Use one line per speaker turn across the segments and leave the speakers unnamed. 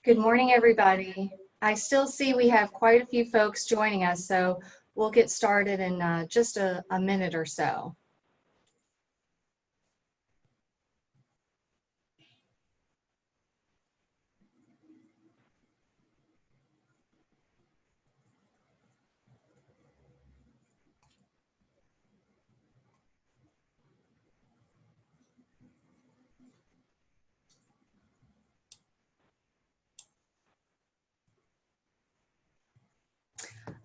Good morning, everybody. I still see we have quite a few folks joining us, so we'll get started in just a minute or so.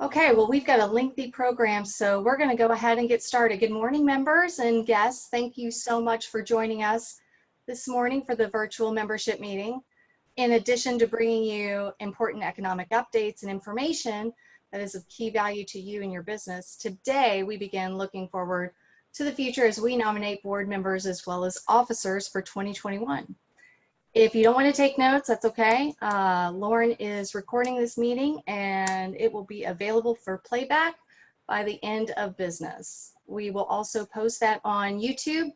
Okay, well, we've got a lengthy program, so we're going to go ahead and get started. Good morning, members and guests. Thank you so much for joining us this morning for the virtual membership meeting. In addition to bringing you important economic updates and information that is of key value to you and your business, today we begin looking forward to the future as we nominate board members as well as officers for 2021. If you don't want to take notes, that's okay. Lauren is recording this meeting and it will be available for playback by the end of business. We will also post that on YouTube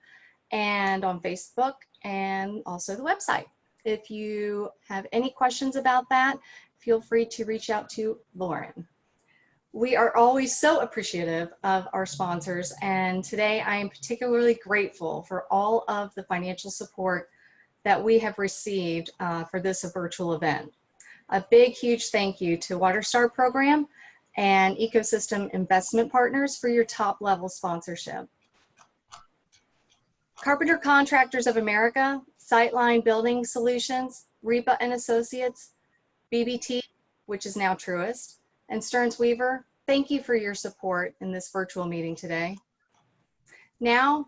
and on Facebook and also the website. If you have any questions about that, feel free to reach out to Lauren. We are always so appreciative of our sponsors, and today I am particularly grateful for all of the financial support that we have received for this virtual event. A big, huge thank you to WaterStar Program and Ecosystem Investment Partners for your top-level sponsorship. Carpenter Contractors of America, Sightline Building Solutions, REPA and Associates, BBT, which is now Truist, and Stearns Weaver, thank you for your support in this virtual meeting today. Now,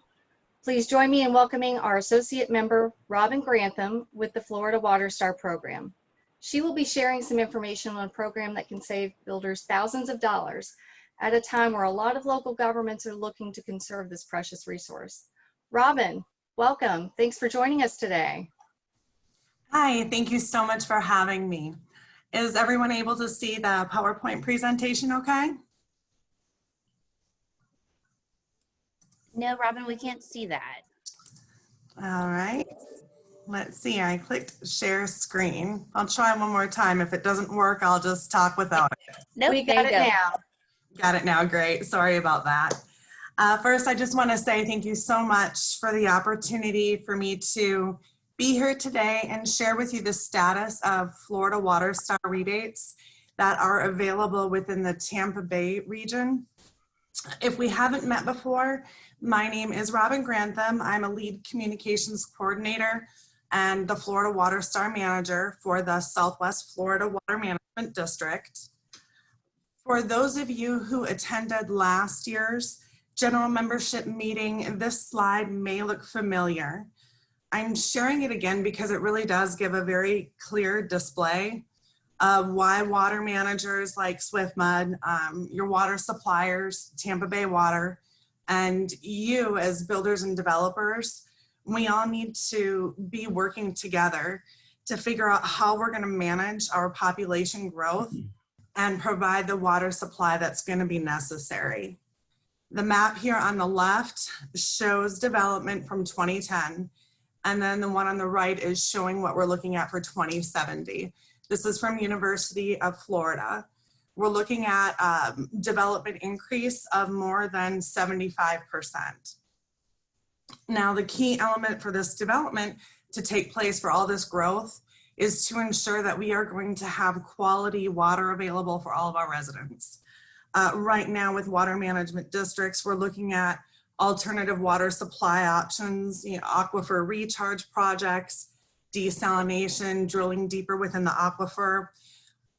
please join me in welcoming our associate member, Robin Grantham, with the Florida WaterStar program. She will be sharing some information on a program that can save builders thousands of dollars at a time where a lot of local governments are looking to conserve this precious resource. Robin, welcome. Thanks for joining us today.
Hi, thank you so much for having me. Is everyone able to see the PowerPoint presentation okay?
No, Robin, we can't see that.
All right, let's see, I clicked share screen. I'll try one more time. If it doesn't work, I'll just talk without it.
Nope,
We got it now.
Got it now, great. Sorry about that. First, I just want to say thank you so much for the opportunity for me to be here today and share with you the status of Florida WaterStar rebates that are available within the Tampa Bay region. If we haven't met before, my name is Robin Grantham. I'm a lead communications coordinator and the Florida WaterStar manager for the Southwest Florida Water Management District. For those of you who attended last year's general membership meeting, this slide may look familiar. I'm sharing it again because it really does give a very clear display of why water managers like SwiftMud, your water suppliers, Tampa Bay Water, and you as builders and developers, we all need to be working together to figure out how we're going to manage our population growth and provide the water supply that's going to be necessary. The map here on the left shows development from 2010, and then the one on the right is showing what we're looking at for 2070. This is from University of Florida. We're looking at development increase of more than 75%. Now, the key element for this development to take place for all this growth is to ensure that we are going to have quality water available for all of our residents. Right now with water management districts, we're looking at alternative water supply options, aquifer recharge projects, desalination, drilling deeper within the aquifer.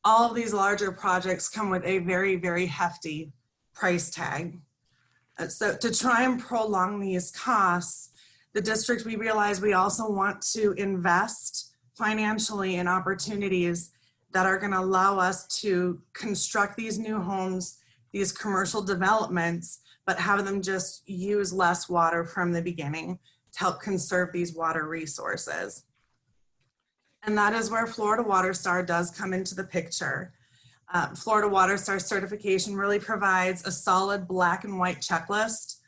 All of these larger projects come with a very, very hefty price tag. So to try and prolong these costs, the district, we realize we also want to invest financially in opportunities that are going to allow us to construct these new homes, these commercial developments, but have them just use less water from the beginning to help conserve these water resources. And that is where Florida WaterStar does come into the picture. Florida WaterStar certification really provides a solid black and white checklist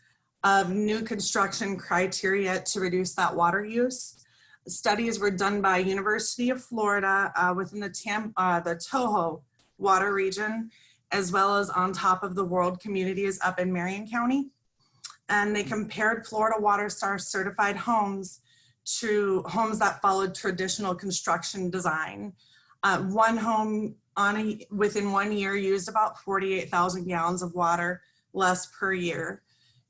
of new construction criteria to reduce that water use. Studies were done by University of Florida within the Toho water region, as well as on top of the world communities up in Marion County. And they compared Florida Water Star certified homes to homes that followed traditional construction design. One home within 1 year used about 48,000 gallons of water less per year.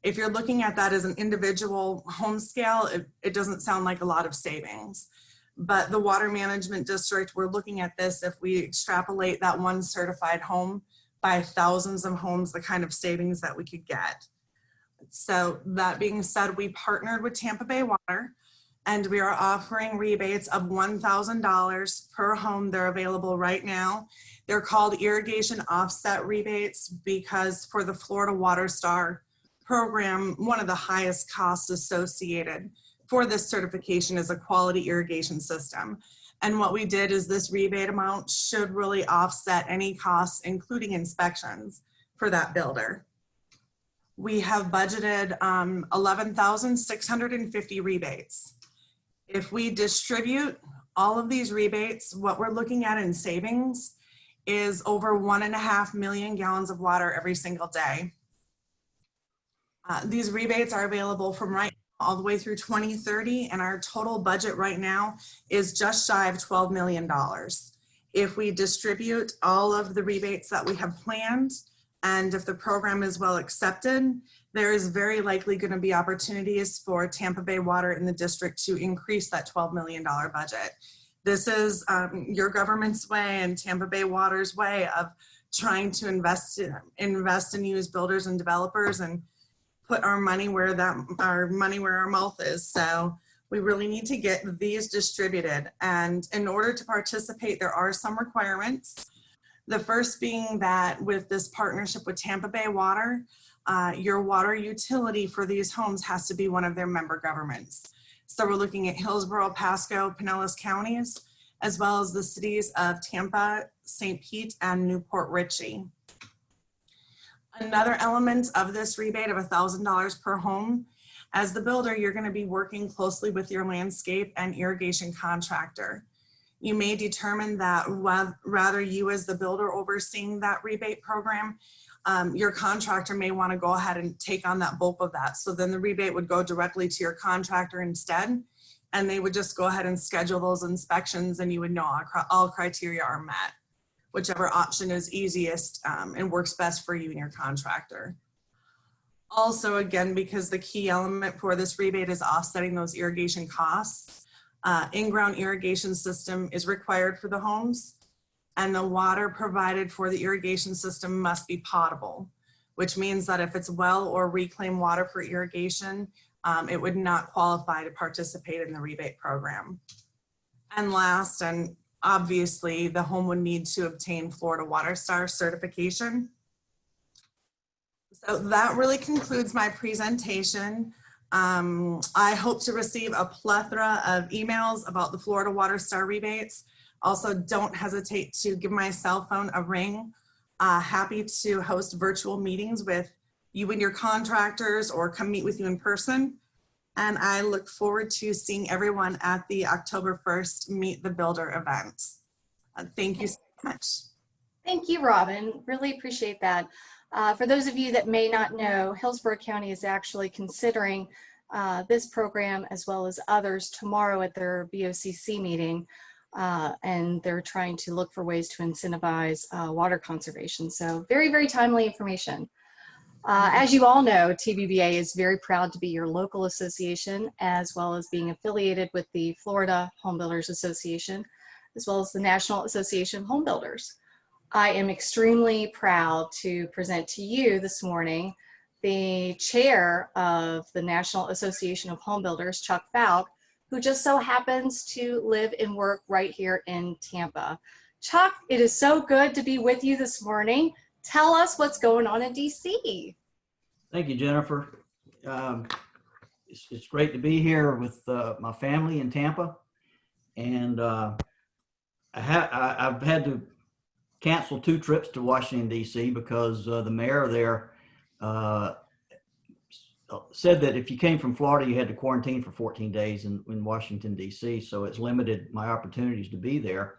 If you're looking at that as an individual home scale, it doesn't sound like a lot of savings. But the Water Management District, we're looking at this, if we extrapolate that one certified home by thousands of homes, the kind of savings that we could get. So that being said, we partnered with Tampa Bay Water, and we are offering rebates of $1,000 per home. They're available right now. They're called irrigation offset rebates because for the Florida Water Star program, one of the highest costs associated for this certification is a quality irrigation system. And what we did is this rebate amount should really offset any costs, including inspections, for that builder. We have budgeted 11,650 rebates. If we distribute all of these rebates, what we're looking at in savings is over 1.5 million gallons of water every single day. These rebates are available from right all the way through 2030, and our total budget right now is just shy of $12 million. If we distribute all of the rebates that we have planned, and if the program is well accepted, there is very likely going to be opportunities for Tampa Bay Water in the district to increase that $12 million budget. This is your government's way and Tampa Bay Water's way of trying to invest in use builders and developers and put our money where our mouth is. So we really need to get these distributed. And in order to participate, there are some requirements. The first being that with this partnership with Tampa Bay Water, your water utility for these homes has to be one of their member governments. So we're looking at Hillsborough, Pasco, Pinellas counties, as well as the cities of Tampa, St. Pete, and Newport Richey. Another element of this rebate of $1,000 per home, as the builder, you're going to be working closely with your landscape and irrigation contractor. You may determine that rather you as the builder overseeing that rebate program, your contractor may want to go ahead and take on that bulk of that. So then the rebate would go directly to your contractor instead, and they would just go ahead and schedule those inspections, and you would know all criteria are met, whichever option is easiest and works best for you and your contractor. Also, again, because the key element for this rebate is offsetting those irrigation costs, in-ground irrigation system is required for the homes, and the water provided for the irrigation system must be potable, which means that if it's well or reclaimed water for irrigation, it would not qualify to participate in the rebate program. And last, and obviously, the home would need to obtain Florida Water Star certification. So that really concludes my presentation. I hope to receive a plethora of emails about the Florida Water Star rebates. Also, don't hesitate to give my cell phone a ring. Happy to host virtual meetings with you and your contractors or come meet with you in person. And I look forward to seeing everyone at the October 1st Meet the Builder event. Thank you so much.
Thank you, Robin. Really appreciate that. For those of you that may not know, Hillsborough County is actually considering this program as well as others tomorrow at their BOCC meeting. And they're trying to look for ways to incentivize water conservation. So very, very timely information. As you all know, TBBA is very proud to be your local association, as well as being affiliated with the Florida Home Builders Association, as well as the National Association of Home Builders. I am extremely proud to present to you this morning the chair of the National Association of Home Builders, Chuck Falk, who just so happens to live and work right here in Tampa. Chuck, it is so good to be with you this morning. Tell us what's going on in DC.
Thank you, Jennifer. It's great to be here with my family in Tampa, and I've had to cancel 2 trips to Washington, D.C. because the mayor there said that if you came from Florida, you had to quarantine for 14 days in Washington, D.C. So it's limited my opportunities to be there.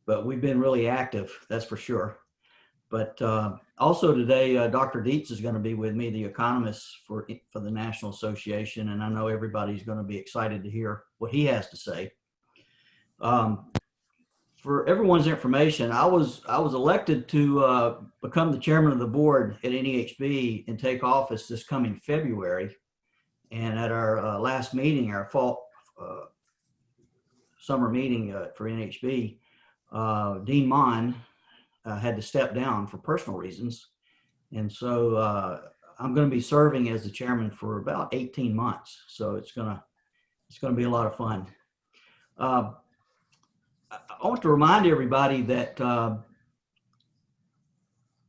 But we've been really active, that's for sure. But also today, Dr. Dietz is going to be with me, the economist for the National Association, and I know everybody's going to be excited to hear what he has to say. For everyone's information, I was elected to become the chairman of the board at NEHB and take office this coming February. And at our last meeting, our fall summer meeting for NHB, Dean Mon had to step down for personal reasons. And so I'm going to be serving as the chairman for about 18 months. So it's going to be a lot of fun. I want to remind everybody that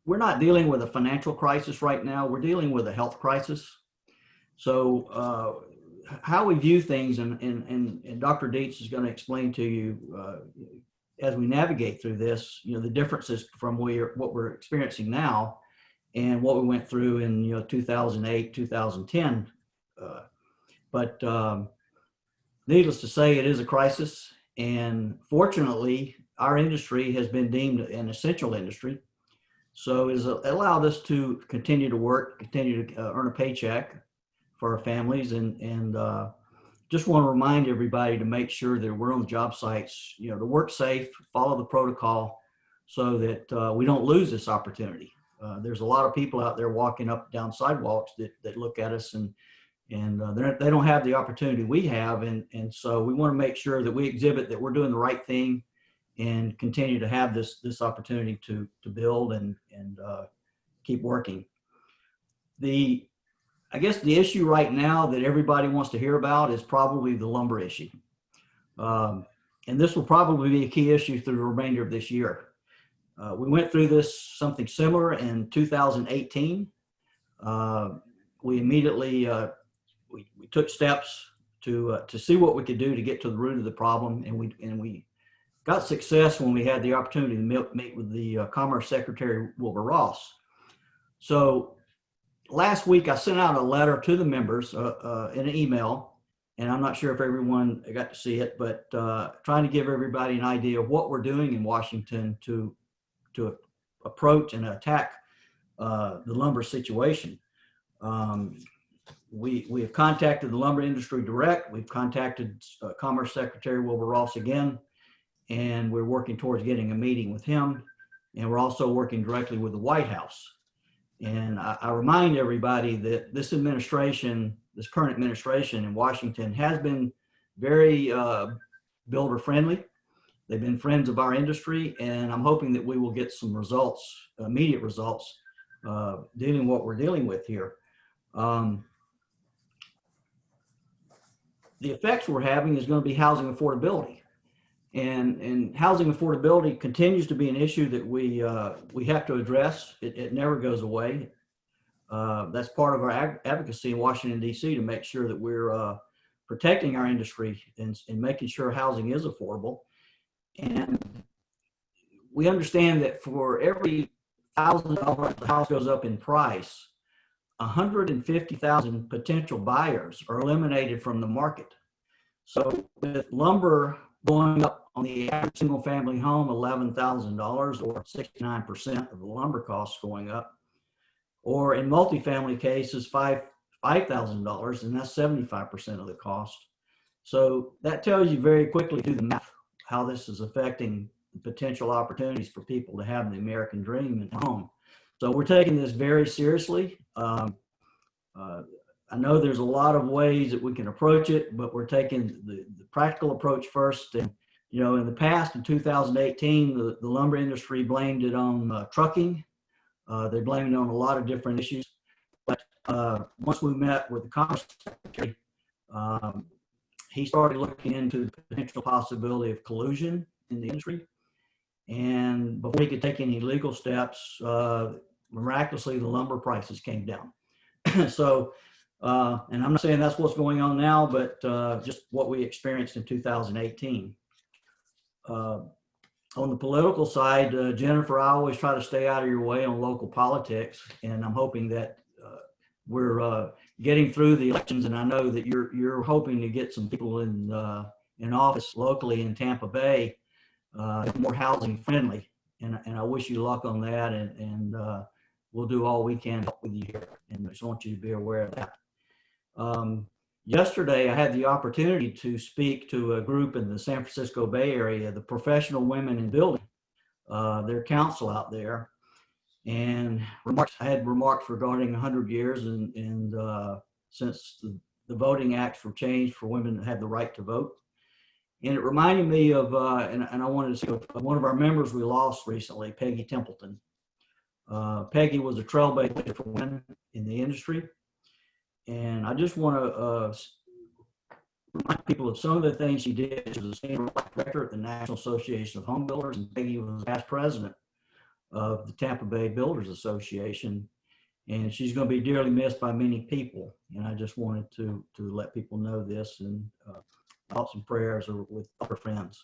we're not dealing with a financial crisis right now. We're dealing with a health crisis. So how we view things, and Dr. Dietz is going to explain to you as we navigate through this, the differences from what we're experiencing now and what we went through in 2008, 2010. But needless to say, it is a crisis. And fortunately, our industry has been deemed an essential industry. So it allowed us to continue to work, continue to earn a paycheck for our families. And just want to remind everybody to make sure that we're on the job sites, to work safe, follow the protocol so that we don't lose this opportunity. There's a lot of people out there walking up and down sidewalks that look at us and they don't have the opportunity we have. And so we want to make sure that we exhibit that we're doing the right thing and continue to have this opportunity to build and keep working. I guess the issue right now that everybody wants to hear about is probably the lumber issue. And this will probably be a key issue through the remainder of this year. We went through something similar in 2018. We immediately we took steps to see what we could do to get to the root of the problem, and we got success when we had the opportunity to meet with the Commerce Secretary Wilbur Ross. So last week I sent out a letter to the members in an email, and I'm not sure if everyone got to see it, but trying to give everybody an idea of what we're doing in Washington to approach and attack the lumber situation. We have contacted the lumber industry direct. We've contacted Commerce Secretary Wilbur Ross again, and we're working towards getting a meeting with him. And we're also working directly with the White House. And I remind everybody that this current administration in Washington has been very builder friendly. They've been friends of our industry, and I'm hoping that we will get some results, immediate results, dealing with what we're dealing with here. The effects we're having is going to be housing affordability, and housing affordability continues to be an issue that we have to address. It never goes away. That's part of our advocacy in Washington, D.C. to make sure that we're protecting our industry and making sure housing is affordable. And we understand that for every $1,000 the house goes up in price, 150,000 potential buyers are eliminated from the market. So with lumber going up on the average single family home, $11,000 or 69% of the lumber costs going up, or in multifamily cases, $5,000, and that's 75% of the cost. So that tells you very quickly through the math how this is affecting potential opportunities for people to have the American dream in home. So we're taking this very seriously. I know there's a lot of ways that we can approach it, but we're taking the practical approach first. And, in the past, in 2018, the lumber industry blamed it on trucking. They blamed it on a lot of different issues. But once we met with the Commerce Secretary, he started looking into the potential possibility of collusion in the industry. And before he could take any legal steps, miraculously, the lumber prices came down. So, and I'm not saying that's what's going on now, but just what we experienced in 2018. On the political side, Jennifer, I always try to stay out of your way on local politics, and I'm hoping that we're getting through the elections, and I know that you're hoping to get some people in office locally in Tampa Bay, more housing friendly, and I wish you luck on that, and we'll do all we can to help with you here, and I just want you to be aware of that. Yesterday, I had the opportunity to speak to a group in the San Francisco Bay Area, the Professional Women in Building, their council out there, and I had remarks regarding 100 years and since the voting acts were changed for women that have the right to vote. And it reminded me of, and I wanted to say, of one of our members we lost recently, Peggy Templeton. Peggy was a trailblazer for women in the industry. And I just want to remind people of some of the things she did. She was a senior director at the National Association of Home Builders, and Peggy was past president of the Tampa Bay Builders Association. And she's going to be dearly missed by many people. And I just wanted to let people know this, and thoughts and prayers are with other friends.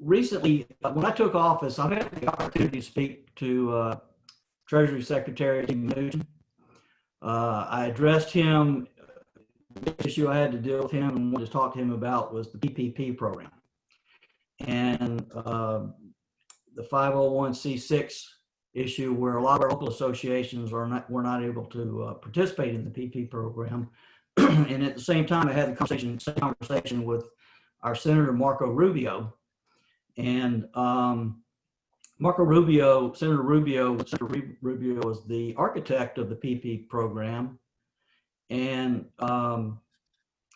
Recently, when I took office, I've had the opportunity to speak to Treasury Secretary Tim Nugent. I addressed him. The issue I had to deal with him and wanted to talk to him about was the PPP program. And the 501c6 issue, where a lot of our local associations were not able to participate in the PPP program. And at the same time, I had the same conversation with our Senator Marco Rubio. And Senator Rubio is the architect of the PPP program. And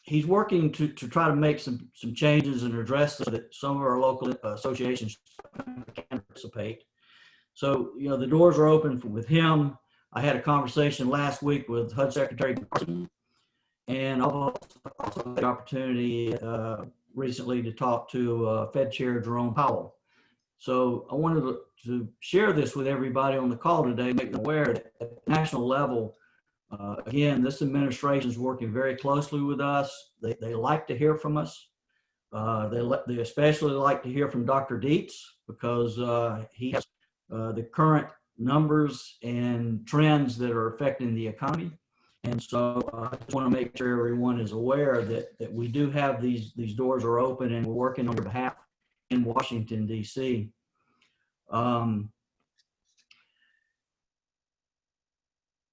he's working to try to make some changes and address so that some of our local associations can participate. So, the doors are open with him. I had a conversation last week with HUD Secretary Carson, and I've also had the opportunity recently to talk to Fed Chair Jerome Powell. So I wanted to share this with everybody on the call today, make them aware that at the national level, again, this administration is working very closely with us. They like to hear from us. They especially like to hear from Dr. Dietz, because he has the current numbers and trends that are affecting the economy. And so I just want to make sure everyone is aware that we do have these doors are open, and we're working on your behalf in Washington, D.C.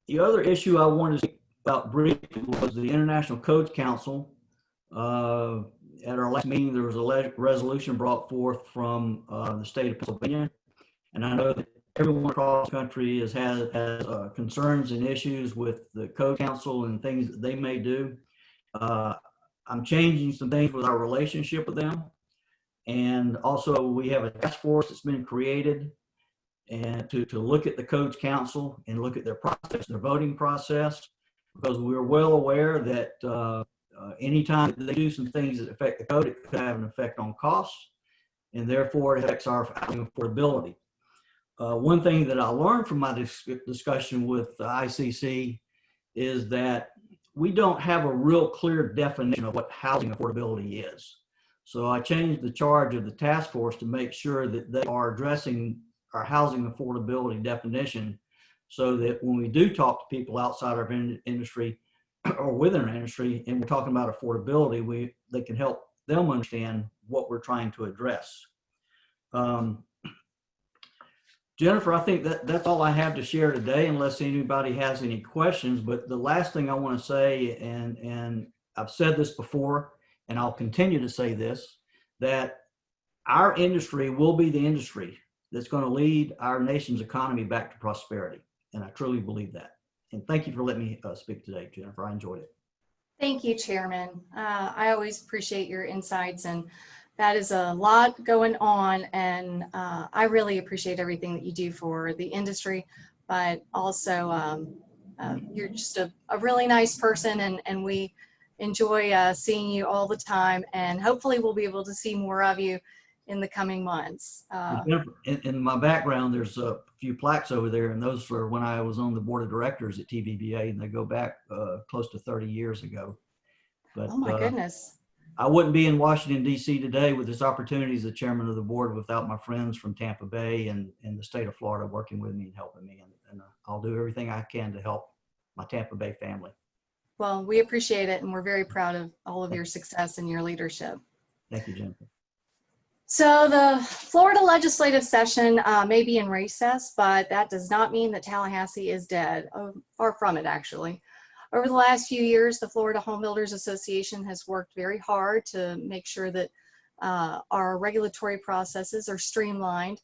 The other issue I wanted to speak about briefly was the International Codes Council. At our last meeting, there was a resolution brought forth from the state of Pennsylvania. And I know that everyone across the country has concerns and issues with the Code Council and things that they may do. I'm changing some things with our relationship with them. And also, we have a task force that's been created and to look at the Codes Council and look at their process, their voting process, because we're well aware that anytime they do some things that affect the code, it could have an effect on costs, and therefore it affects our housing affordability. One thing that I learned from my discussion with the ICC is that we don't have a real clear definition of what housing affordability is. So I changed the charge of the task force to make sure that they are addressing our housing affordability definition, so that when we do talk to people outside our industry or within our industry, and we're talking about affordability, they can help them understand what we're trying to address. Jennifer, I think that's all I have to share today, unless anybody has any questions. But the last thing I want to say, and I've said this before, and I'll continue to say this, that our industry will be the industry that's going to lead our nation's economy back to prosperity. And I truly believe that. And thank you for letting me speak today, Jennifer. I enjoyed it.
Thank you, Chairman. I always appreciate your insights, and that is a lot going on, and I really appreciate everything that you do for the industry, but also you're just a really nice person, and we enjoy seeing you all the time, and hopefully we'll be able to see more of you in the coming months.
In my background, there's a few plaques over there, and those were when I was on the board of directors at TBBA, and they go back close to 30 years ago. But,
oh my goodness.
I wouldn't be in Washington, D.C. today with this opportunity as the chairman of the board without my friends from Tampa Bay and the state of Florida working with me and helping me. and I'll do everything I can to help my Tampa Bay family.
Well, we appreciate it, and we're very proud of all of your success and your leadership.
Thank you, Jennifer.
So the Florida legislative session may be in recess, but that does not mean that Tallahassee is dead. Oh, far from it, actually. Over the last few years, the Florida Home Builders Association has worked very hard to make sure that our regulatory processes are streamlined,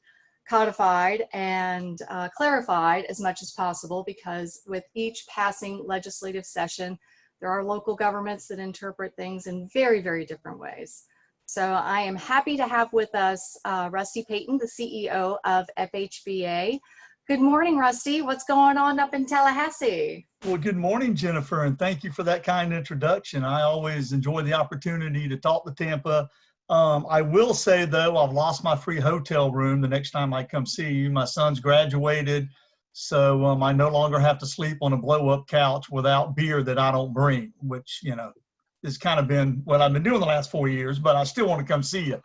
codified, and clarified as much as possible, because with each passing legislative session, there are local governments that interpret things in very, very different ways. So I am happy to have with us Rusty Payton, the CEO of FHBA. Good morning, Rusty. What's going on up in Tallahassee?
Well, good morning, Jennifer, and thank you for that kind introduction. I always enjoy the opportunity to talk to Tampa. I will say, though, I've lost my free hotel room the next time I come see you. My son's graduated, so I no longer have to sleep on a blow-up couch without beer that I don't bring, which, you know, has kind of been what I've been doing the last 4 years, but I still want to come see you.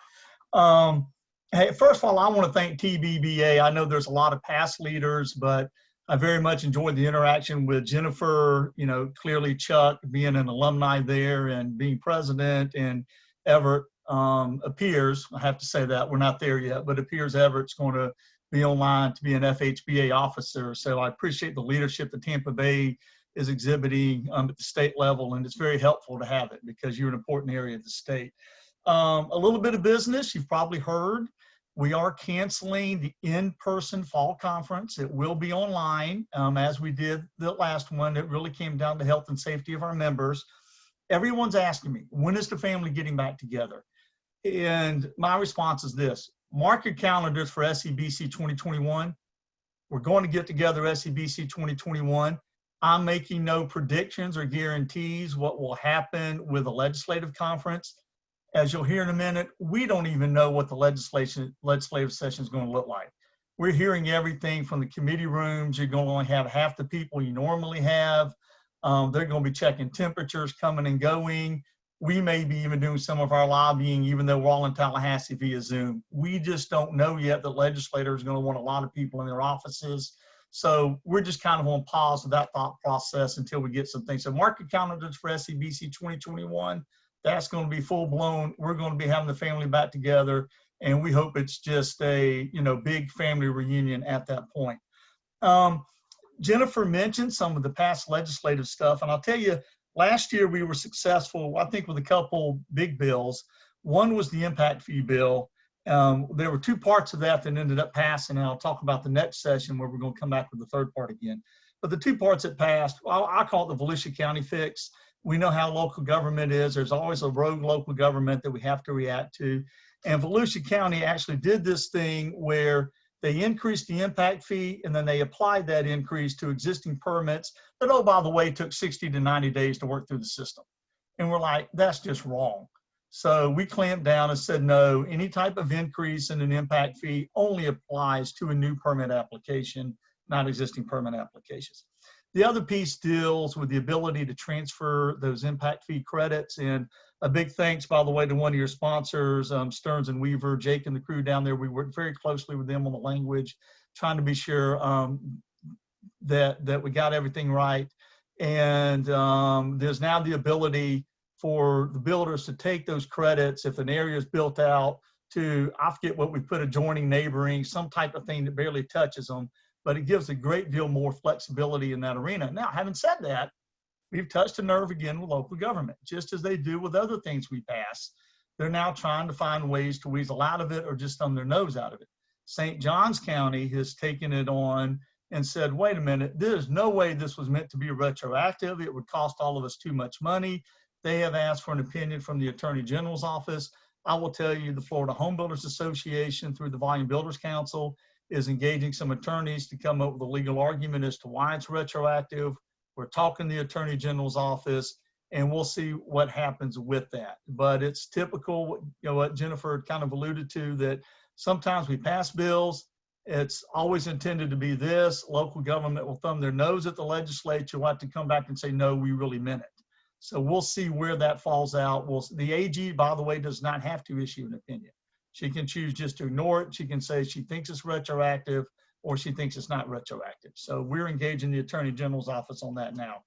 Hey, first of all, I want to thank TBBA. I know there's a lot of past leaders, but I very much enjoyed the interaction with Jennifer, you know, clearly Chuck being an alumni there and being president, and Everett appears, I have to say that we're not there yet, but appears Everett's going to be online to be an FHBA officer. So I appreciate the leadership that Tampa Bay is exhibiting at the state level, and it's very helpful to have it because you're an important area of the state. A little bit of business, you've probably heard. We are canceling the in-person fall conference. It will be online, as we did the last one. It really came down to health and safety of our members. Everyone's asking me, when is the family getting back together? And my response is this: mark your calendars for SCBC 2021. We're going to get together SCBC 2021. I'm making no predictions or guarantees what will happen with the legislative conference. As you'll hear in a minute, we don't even know what the legislative session is going to look like. We're hearing everything from the committee rooms. You're going to only have half the people you normally have. They're going to be checking temperatures coming and going. We may be even doing some of our lobbying, even though we're all in Tallahassee via Zoom. We just don't know yet that legislators are going to want a lot of people in their offices. So we're just kind of on pause with that thought process until we get some things. So mark your calendars for SCBC 2021. That's going to be full blown. We're going to be having the family back together, and we hope it's just a, you know, big family reunion at that point. Jennifer mentioned some of the past legislative stuff, and I'll tell you, last year we were successful, I think, with a couple big bills. One was the impact fee bill. There were two parts of that ended up passing, and I'll talk about the next session where we're going to come back with the third part again. But the two parts that passed, I call it the Volusia County fix. We know how local government is. There's always a rogue local government that we have to react to. And Volusia County actually did this thing where they increased the impact fee, and then they applied that increase to existing permits that, oh, by the way, took 60 to 90 days to work through the system. And we're like, that's just wrong. So we clamped down and said, no, any type of increase in an impact fee only applies to a new permit application, not existing permit applications. The other piece deals with the ability to transfer those impact fee credits. And a big thanks, by the way, to one of your sponsors, Stearns and Weaver, Jake and the crew down there. We worked very closely with them on the language, trying to be sure that we got everything right. And there's now the ability for the builders to take those credits if an area is built out to, I forget what we put, adjoining, neighboring, some type of thing that barely touches them. But it gives a great deal more flexibility in that arena. Now, having said that, we've touched a nerve again with local government, just as they do with other things we pass. They're now trying to find ways to weasel out of it or just thumb their nose out of it. St. Johns County has taken it on and said, wait a minute, there's no way this was meant to be retroactive. It would cost all of us too much money. They have asked for an opinion from the Attorney General's office. I will tell you, the Florida Home Builders Association, through the Volume Builders Council, is engaging some attorneys to come up with a legal argument as to why it's retroactive. We're talking to the Attorney General's office, and we'll see what happens with that. But it's typical, you know, what Jennifer kind of alluded to, that sometimes we pass bills. It's always intended to be this. Local government will thumb their nose at the legislature. We'll have to come back and say, no, we really meant it. So we'll see where that falls out. The AG, by the way, does not have to issue an opinion. She can choose just to ignore it. She can say she thinks it's retroactive, or she thinks it's not retroactive. So we're engaging the Attorney General's office on that now.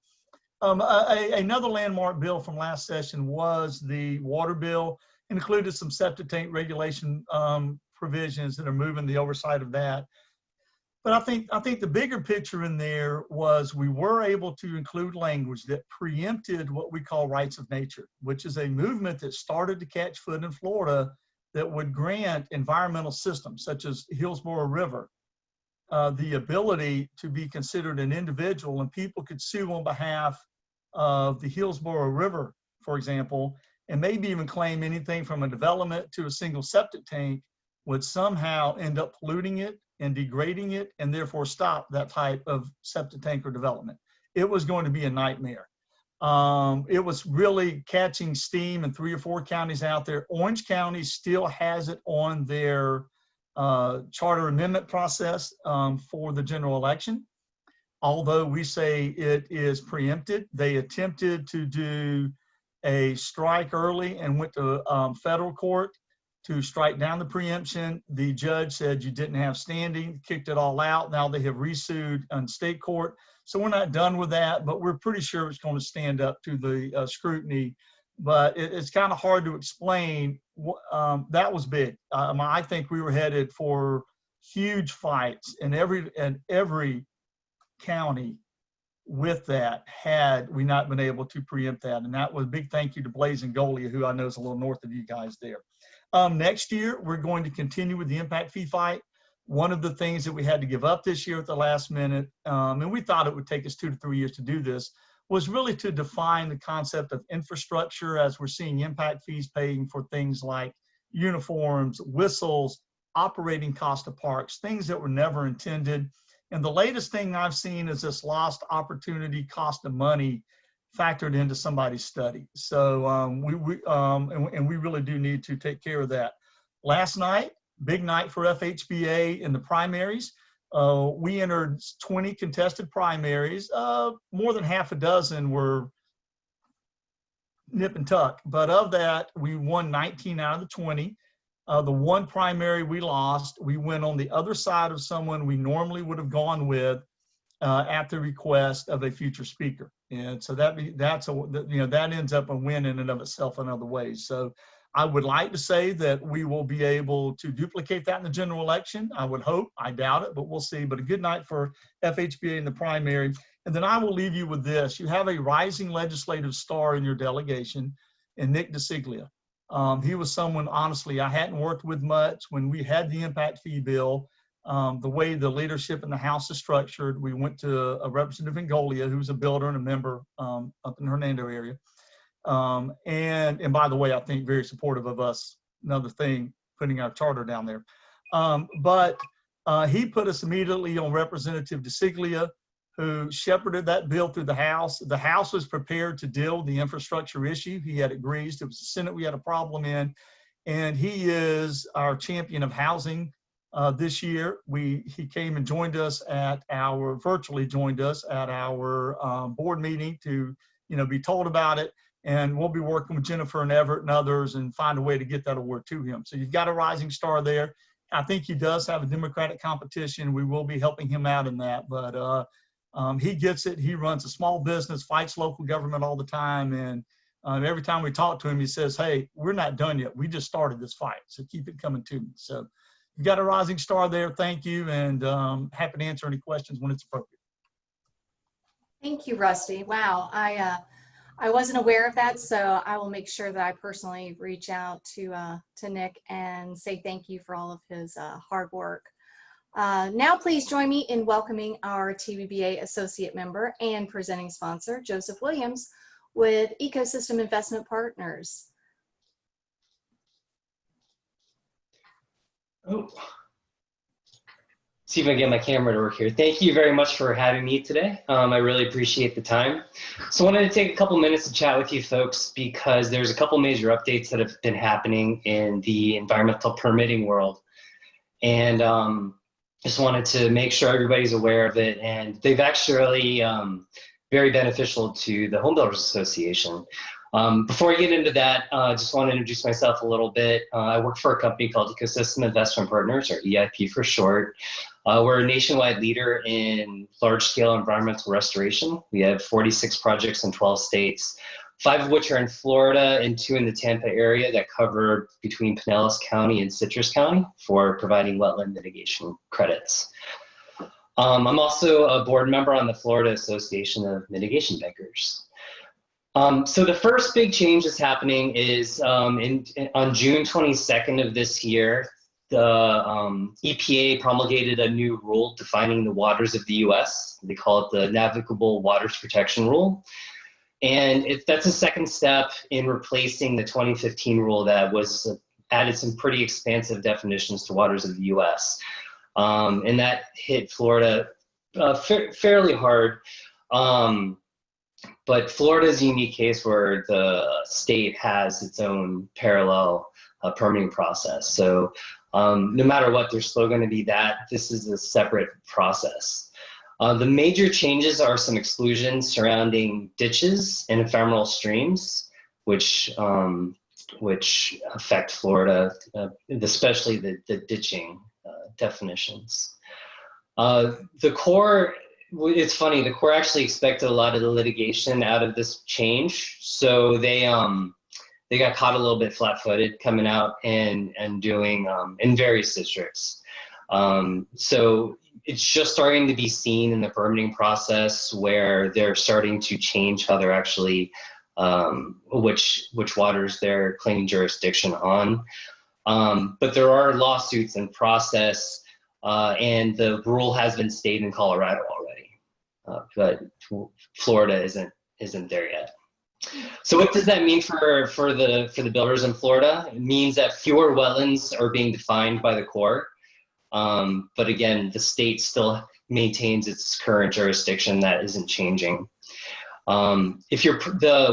Another landmark bill from last session was the water bill. Included some septic tank regulation provisions that are moving the oversight of that. But I think the bigger picture in there was we were able to include language that preempted what we call rights of nature, which is a movement that started to catch foot in Florida that would grant environmental systems such as Hillsborough River the ability to be considered an individual, and people could sue on behalf of the Hillsborough River, for example, and maybe even claim anything from a development to a single septic tank would somehow end up polluting it and degrading it, and therefore stop that type of septic tank or development. It was going to be a nightmare. It was really catching steam in 3 or 4 counties out there. Orange County still has it on their charter amendment process for the general election. Although we say it is preempted, they attempted to do a strike early and went to federal court to strike down the preemption. The judge said you didn't have standing, kicked it all out. Now they have resued in state court. So we're not done with that, but we're pretty sure it's going to stand up to the scrutiny. But it's kind of hard to explain. That was big. I think we were headed for huge fights in every county with that had we not been able to preempt that. And that was a big thank you to Blaze and Golia, who I know is a little north of you guys there. Next year, we're going to continue with the impact fee fight. One of the things that we had to give up this year at the last minute, and we thought it would take us 2 to 3 years to do this, was really to define the concept of infrastructure, as we're seeing impact fees paying for things like uniforms, whistles, operating cost of parks, things that were never intended. And the latest thing I've seen is this lost opportunity cost of money factored into somebody's study. So we really do need to take care of that. Last night, big night for FHBA in the primaries. We entered 20 contested primaries. More than half a dozen were nip and tuck, but of that, we won 19 out of the 20. The one primary we lost, we went on the other side of someone we normally would have gone with at the request of a future speaker. And so that ends up a win in and of itself in other ways. So I would like to say that we will be able to duplicate that in the general election. I would hope. I doubt it, but we'll see. But a good night for FHBA in the primary. And then I will leave you with this. You have a rising legislative star in your delegation, and Nick DeCiglia. He was someone, honestly, I hadn't worked with much. When we had the impact fee bill, the way the leadership in the House is structured, we went to a representative in Golia, who's a builder and a member up in the Hernando area. And by the way, I think very supportive of us, another thing, putting our charter down there. But he put us immediately on Representative DeCiglia, who shepherded that bill through the House. The House was prepared to deal with the infrastructure issue. He had agreed. It was the Senate we had a problem in. And he is our champion of housing this year. He came and joined us virtually joined us at our board meeting to, be told about it. And we'll be working with Jennifer and Everett and others and find a way to get that award to him. So you've got a rising star there. I think he does have a Democratic competition. We will be helping him out in that, but he gets it. He runs a small business, fights local government all the time. And every time we talk to him, he says, hey, we're not done yet. We just started this fight. So keep it coming to me. So you've got a rising star there. Thank you. And happy to answer any questions when it's appropriate.
Thank you, Rusty. Wow. I wasn't aware of that, so I will make sure that I personally reach out to Nick and say thank you for all of his hard work. Now, please join me in welcoming our TBBA Associate Member and presenting sponsor, Joseph Williams, with Ecosystem Investment Partners.
Oh. See if I can get my camera to work here. Thank you very much for having me today. I really appreciate the time. So I wanted to take a couple minutes to chat with you folks because there's a couple major updates that have been happening in the environmental permitting world. And just wanted to make sure everybody's aware of it. And they've actually very beneficial to the Home Builders Association. Before I get into that, I just want to introduce myself a little bit. I work for a company called Ecosystem Investment Partners, or EIP for short. We're a nationwide leader in large-scale environmental restoration. We have 46 projects in 12 states, 5 of which are in Florida and 2 in the Tampa area that cover between Pinellas County and Citrus County for providing wetland mitigation credits. I'm also a board member on the Florida Association of Mitigation Bankers. So the first big change that's happening is on June 22nd of this year, the EPA promulgated a new rule defining the waters of the US. They call it the Navigable Waters Protection Rule. And that's a second step in replacing the 2015 rule that was added some pretty expansive definitions to waters of the US. And that hit Florida fairly hard. But Florida is a unique case where the state has its own parallel permitting process. So no matter what, there's still going to be that. This is a separate process. The major changes are some exclusions surrounding ditches and ephemeral streams, which affect Florida, especially the ditching definitions. The Corps, it's funny, the Corps actually expected a lot of the litigation out of this change, so they got caught a little bit flat-footed coming out and doing in various districts. So it's just starting to be seen in the permitting process where they're starting to change how they're actually which waters they're claiming jurisdiction on. But there are lawsuits in process, and the rule has been stayed in Colorado already, but Florida isn't there yet. So what does that mean for the builders in Florida? It means that fewer wetlands are being defined by the Corps. But again, the state still maintains its current jurisdiction. That isn't changing. If you're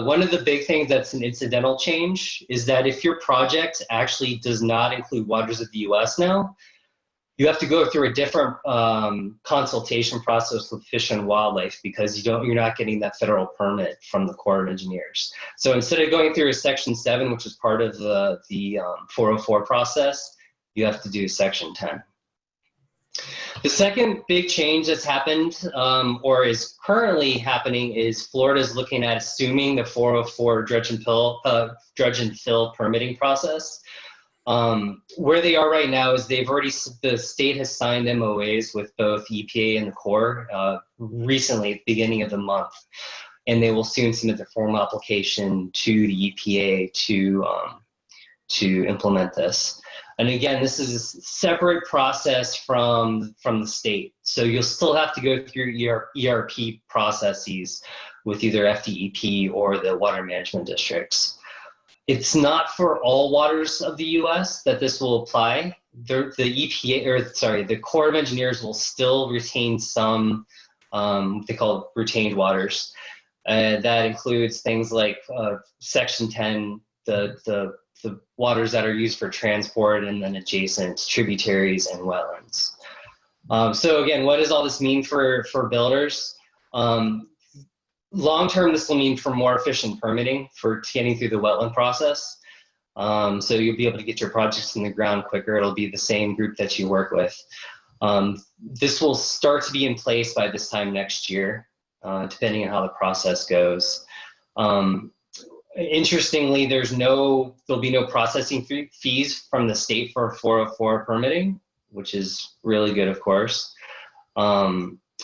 one of the big things that's an incidental change is that if your project actually does not include waters of the US now, you have to go through a different consultation process with Fish and Wildlife because you're not getting that federal permit from the Corps of Engineers. So instead of going through a Section 7, which is part of the 404 process, you have to do Section 10. The second big change that's happened or is currently happening is Florida is looking at assuming the 404 dredge and fill permitting process. Where they are right now is the state has signed MOAs with both EPA and the Corps recently at the beginning of the month, and they will soon submit the formal application to the EPA to implement this. And again, this is a separate process from the state. So you'll still have to go through ERP processes with either FDEP or the water management districts. It's not for all waters of the US that this will apply. The Corps of Engineers will still retain some, they call it retained waters. That includes things like Section 10, the waters that are used for transport and then adjacent tributaries and wetlands. So again, what does all this mean for builders? Long-term, this will mean for more efficient permitting for getting through the wetland process. So you'll be able to get your projects in the ground quicker. It'll be the same group that you work with. This will start to be in place by this time next year, depending on how the process goes. Interestingly, there'll be no processing fees from the state for 404 permitting, which is really good, of course.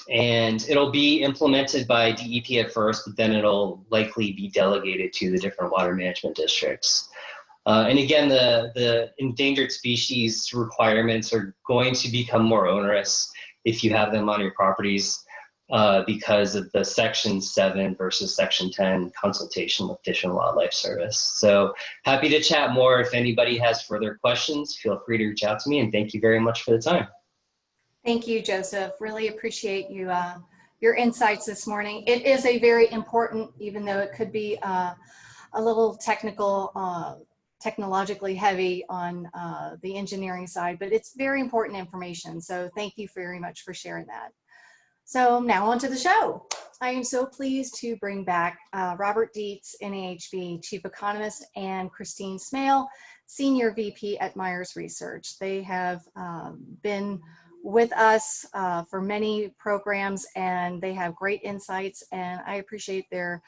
And it'll be implemented by DEP at first, but then it'll likely be delegated to the different water management districts. And again, the endangered species requirements are going to become more onerous if you have them on your properties because of the Section 7 versus Section 10 consultation with Fish and Wildlife Service. So happy to chat more. If anybody has further questions, feel free to reach out to me, and thank you very much for the time.
Thank you, Joseph. Really appreciate you, your insights this morning. It is a very important, even though it could be a little technologically heavy on the engineering side, but it's very important information. So thank you very much for sharing that. So now on to the show. I am so pleased to bring back Robert Dietz, NAHB Chief Economist, and Christine Smale, Senior VP at Myers Research. They have been with us for many programs, and they have great insights, and I appreciate their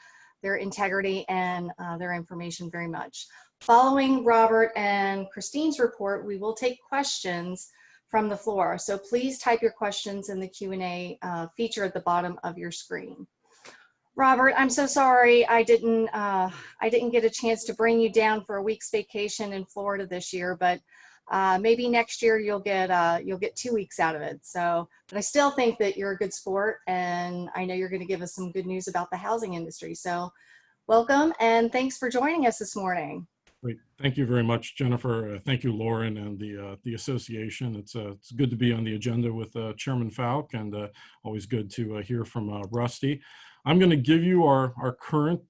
integrity and their information very much. Following Robert and Christine's report, we will take questions from the floor. So please type your questions in the Q&A feature at the bottom of your screen. Robert, I'm so sorry I didn't get a chance to bring you down for a week's vacation in Florida this year, but maybe next year you'll get 2 weeks out of it. So, but I still think that you're a good sport, and I know you're going to give us some good news about the housing industry. So welcome, and thanks for joining us this morning.
Great. Thank you very much, Jennifer. Thank you, Lauren, and the association. It's good to be on the agenda with Chairman Falk, and always good to hear from Rusty. I'm going to give you our current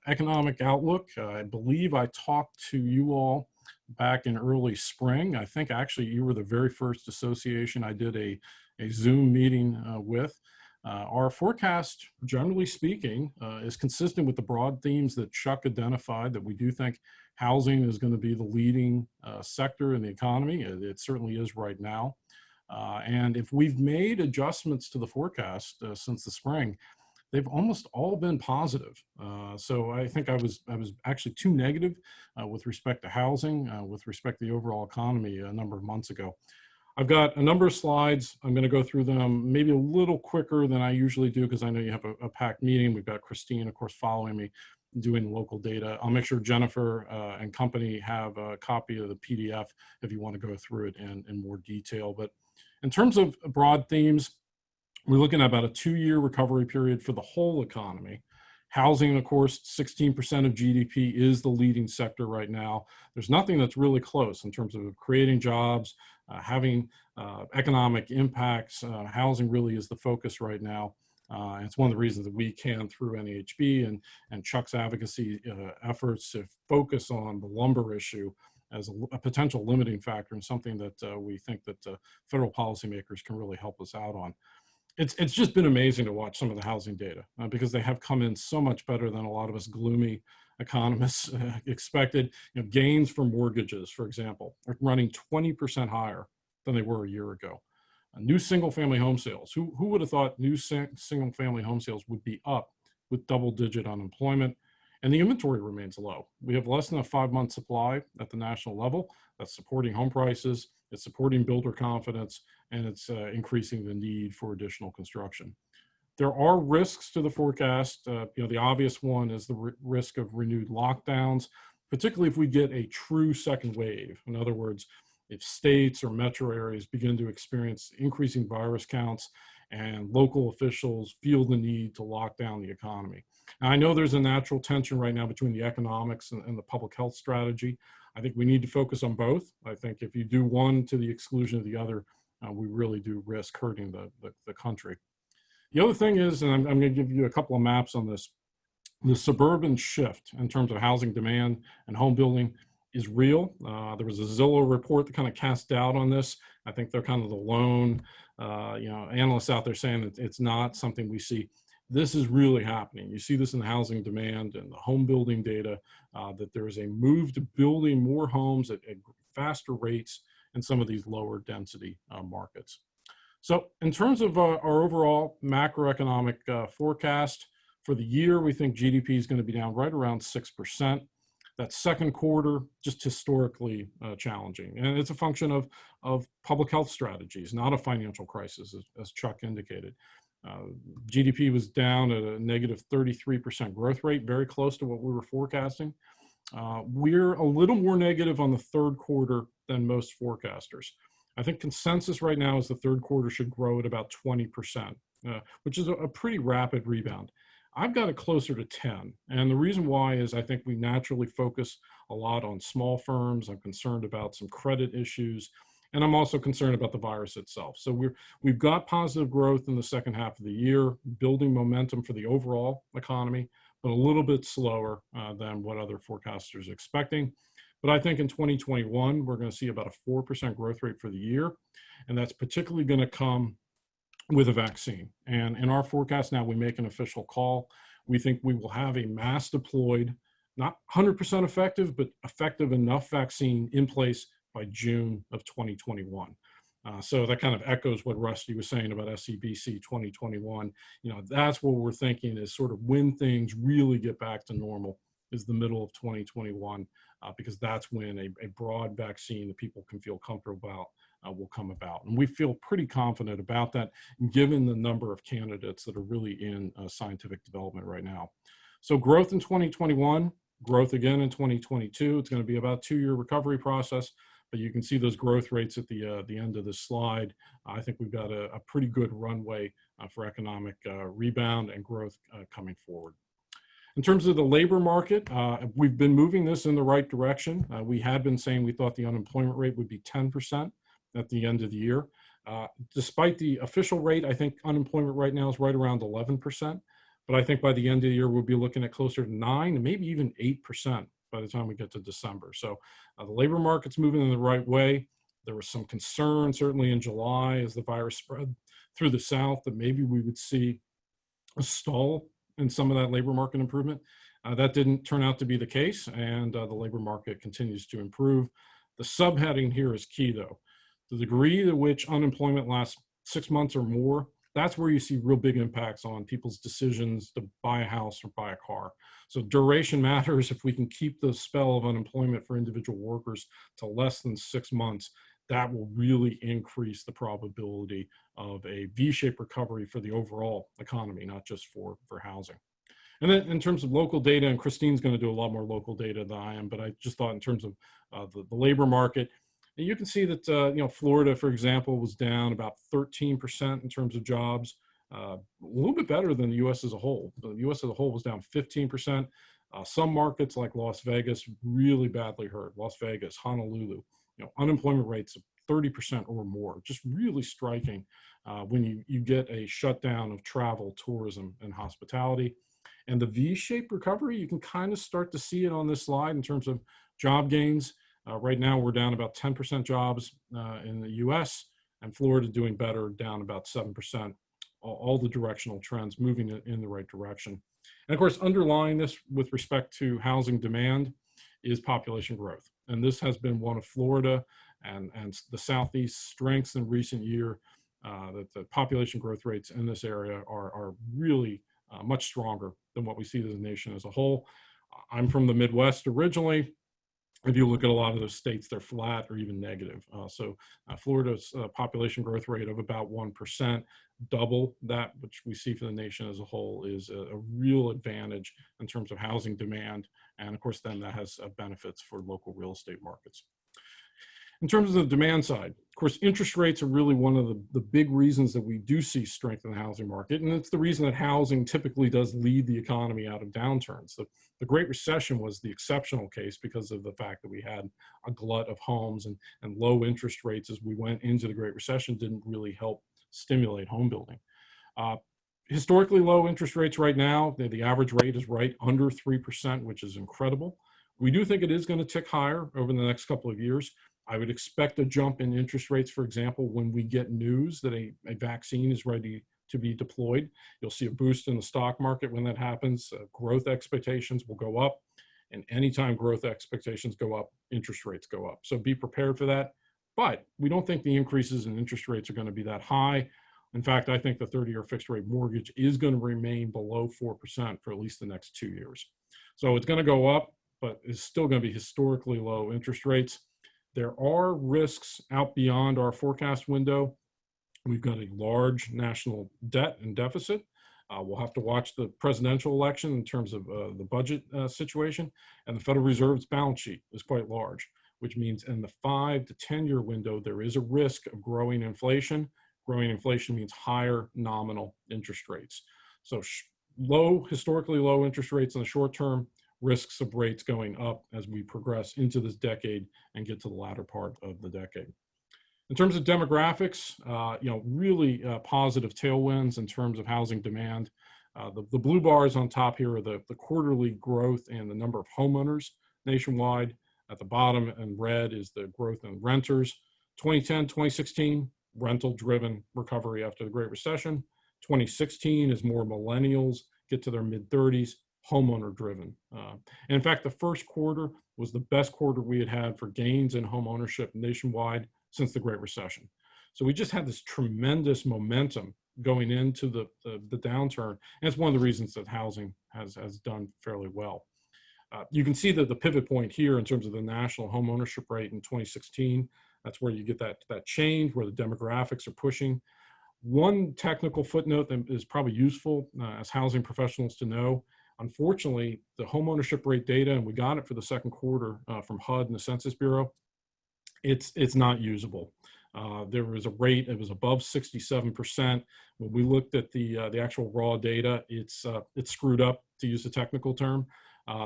economic outlook. I believe I talked to you all back in early spring. I think actually you were the very first association I did a Zoom meeting with. Our forecast, generally speaking, is consistent with the broad themes that Chuck identified, that we do think housing is going to be the leading sector in the economy. It certainly is right now. And if we've made adjustments to the forecast since the spring, they've almost all been positive. So I think I was actually too negative with respect to housing, with respect to the overall economy a number of months ago. I've got a number of slides. I'm going to go through them maybe a little quicker than I usually do, because I know you have a packed meeting. We've got Christine, of course, following me, doing local data. I'll make sure Jennifer and company have a copy of the PDF if you want to go through it in more detail. But in terms of broad themes, we're looking at about a 2-year recovery period for the whole economy. Housing, of course, 16% of GDP is the leading sector right now. There's nothing that's really close in terms of creating jobs, having economic impacts. Housing really is the focus right now. It's one of the reasons that we can, through NAHB and Chuck's advocacy efforts, to focus on the lumber issue as a potential limiting factor, and something that we think that federal policymakers can really help us out on. It's just been amazing to watch some of the housing data because they have come in so much better than a lot of us gloomy economists expected. Gains for mortgages, for example, are running 20% higher than they were a year ago. New single-family home sales. Who would have thought new single-family home sales would be up with double-digit unemployment? And the inventory remains low. We have less than a 5-month supply at the national level. That's supporting home prices, it's supporting builder confidence, and it's increasing the need for additional construction. There are risks to the forecast. The obvious one is the risk of renewed lockdowns, particularly if we get a true second wave. In other words, if states or metro areas begin to experience increasing virus counts and local officials feel the need to lock down the economy. Now, I know there's a natural tension right now between the economics and the public health strategy. I think we need to focus on both. I think if you do one to the exclusion of the other, we really do risk hurting the country. The other thing is, and I'm going to give you a couple of maps on this, the suburban shift in terms of housing demand and home building is real. There was a Zillow report that kind of cast doubt on this. I think they're kind of the lone analysts out there saying that it's not something we see. This is really happening. You see this in the housing demand and the home building data, that there is a move to building more homes at faster rates in some of these lower density markets. So in terms of our overall macroeconomic forecast for the year, we think GDP is going to be down right around 6%. That second quarter, just historically challenging. And it's a function of public health strategies, not a financial crisis, as Chuck indicated. GDP was down at a negative 33% growth rate, very close to what we were forecasting. We're a little more negative on the third quarter than most forecasters. I think consensus right now is the third quarter should grow at about 20%, which is a pretty rapid rebound. I've got it closer to 10. And the reason why is I think we naturally focus a lot on small firms. I'm concerned about some credit issues. And I'm also concerned about the virus itself. So we've got positive growth in the second half of the year, building momentum for the overall economy, but a little bit slower than what other forecasters are expecting. But I think in 2021, we're going to see about a 4% growth rate for the year. And that's particularly going to come with a vaccine. And in our forecast now, we make an official call. We think we will have a mass deployed, not 100% effective, but effective enough vaccine in place by June of 2021. So that kind of echoes what Rusty was saying about SCBC 2021. That's what we're thinking is sort of when things really get back to normal is the middle of 2021, because that's when a broad vaccine that people can feel comfortable about will come about. And we feel pretty confident about that, given the number of candidates that are really in scientific development right now. So growth in 2021, growth again in 2022. It's going to be about a 2-year recovery process, but you can see those growth rates at the end of this slide. I think we've got a pretty good runway for economic rebound and growth coming forward. In terms of the labor market, we've been moving this in the right direction. We had been saying we thought the unemployment rate would be 10% at the end of the year. Despite the official rate, I think unemployment right now is right around 11%. But I think by the end of the year, we'll be looking at closer to 9 and maybe even 8% by the time we get to December. So the labor market's moving in the right way. There was some concern, certainly in July, as the virus spread through the South, that maybe we would see a stall in some of that labor market improvement. That didn't turn out to be the case, and the labor market continues to improve. The subheading here is key, though. The degree to which unemployment lasts 6 months or more, that's where you see real big impacts on people's decisions to buy a house or buy a car. So duration matters. If we can keep the spell of unemployment for individual workers to less than 6 months, that will really increase the probability of a V-shaped recovery for the overall economy, not just for housing. And then in terms of local data, and Christine's going to do a lot more local data than I am, but I just thought in terms of the labor market, and you can see that Florida, for example, was down about 13% in terms of jobs, a little bit better than the U.S. as a whole. The U.S. as a whole was down 15%. Some markets like Las Vegas really badly hurt. Las Vegas, Honolulu, unemployment rates of 30% or more, just really striking when you get a shutdown of travel, tourism, and hospitality. And the V-shaped recovery, you can kind of start to see it on this slide in terms of job gains. Right now, we're down about 10% jobs in the US, and Florida doing better, down about 7%. All the directional trends moving in the right direction. And of course, underlying this with respect to housing demand is population growth. And this has been one of Florida and the Southeast strengths in recent year, that the population growth rates in this area are really much stronger than what we see as a nation as a whole. I'm from the Midwest originally. If you look at a lot of those states, they're flat or even negative. So Florida's population growth rate of about 1%, double that which we see for the nation as a whole, is a real advantage in terms of housing demand. And of course, then that has benefits for local real estate markets. In terms of the demand side, of course, interest rates are really one of the big reasons that we do see strength in the housing market. And it's the reason that housing typically does lead the economy out of downturns. The Great Recession was the exceptional case because of the fact that we had a glut of homes, and low interest rates as we went into the Great Recession didn't really help stimulate home building. Historically low interest rates right now, the average rate is right under 3%, which is incredible. We do think it is going to tick higher over the next couple of years. I would expect a jump in interest rates, for example, when we get news that a vaccine is ready to be deployed. You'll see a boost in the stock market when that happens. Growth expectations will go up. And anytime growth expectations go up, interest rates go up. So be prepared for that. But we don't think the increases in interest rates are going to be that high. In fact, I think the 30-year fixed rate mortgage is going to remain below 4% for at least the next 2 years. So it's going to go up, but it's still going to be historically low interest rates. There are risks out beyond our forecast window. We've got a large national debt and deficit. We'll have to watch the presidential election in terms of the budget situation. And the Federal Reserve's balance sheet is quite large, which means in the 5 to 10-year window, there is a risk of growing inflation. Growing inflation means higher nominal interest rates. So historically low interest rates in the short term, risks of rates going up as we progress into this decade and get to the latter part of the decade. In terms of demographics, really positive tailwinds in terms of housing demand. The blue bars on top here are the quarterly growth in the number of homeowners nationwide. At the bottom in red is the growth in renters. 2010, 2016, rental-driven recovery after the Great Recession. 2016 is more millennials get to their mid-30s, homeowner-driven. And in fact, the first quarter was the best quarter we had for gains in home ownership nationwide since the Great Recession. So we just had this tremendous momentum going into the downturn. And it's one of the reasons that housing has done fairly well. You can see that the pivot point here in terms of the national home ownership rate in 2016, that's where you get that change, where the demographics are pushing. One technical footnote that is probably useful as housing professionals to know, unfortunately, the home ownership rate data, and we got it for the second quarter from HUD and the Census Bureau, it's not usable. There was a rate, it was above 67%. When we looked at the actual raw data, it's screwed up, to use the technical term.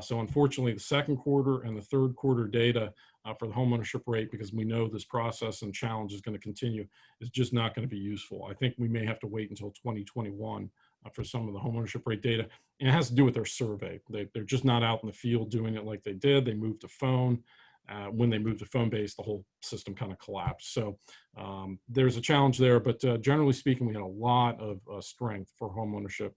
So unfortunately, the second quarter and the third quarter data for the homeownership rate, because we know this process and challenge is going to continue, is just not going to be useful. I think we may have to wait until 2021 for some of the homeownership rate data. And it has to do with their survey. They're just not out in the field doing it like they did. They moved to phone. When they moved to phone-based, the whole system kind of collapsed. So there's a challenge there, but generally speaking, we had a lot of strength for homeownership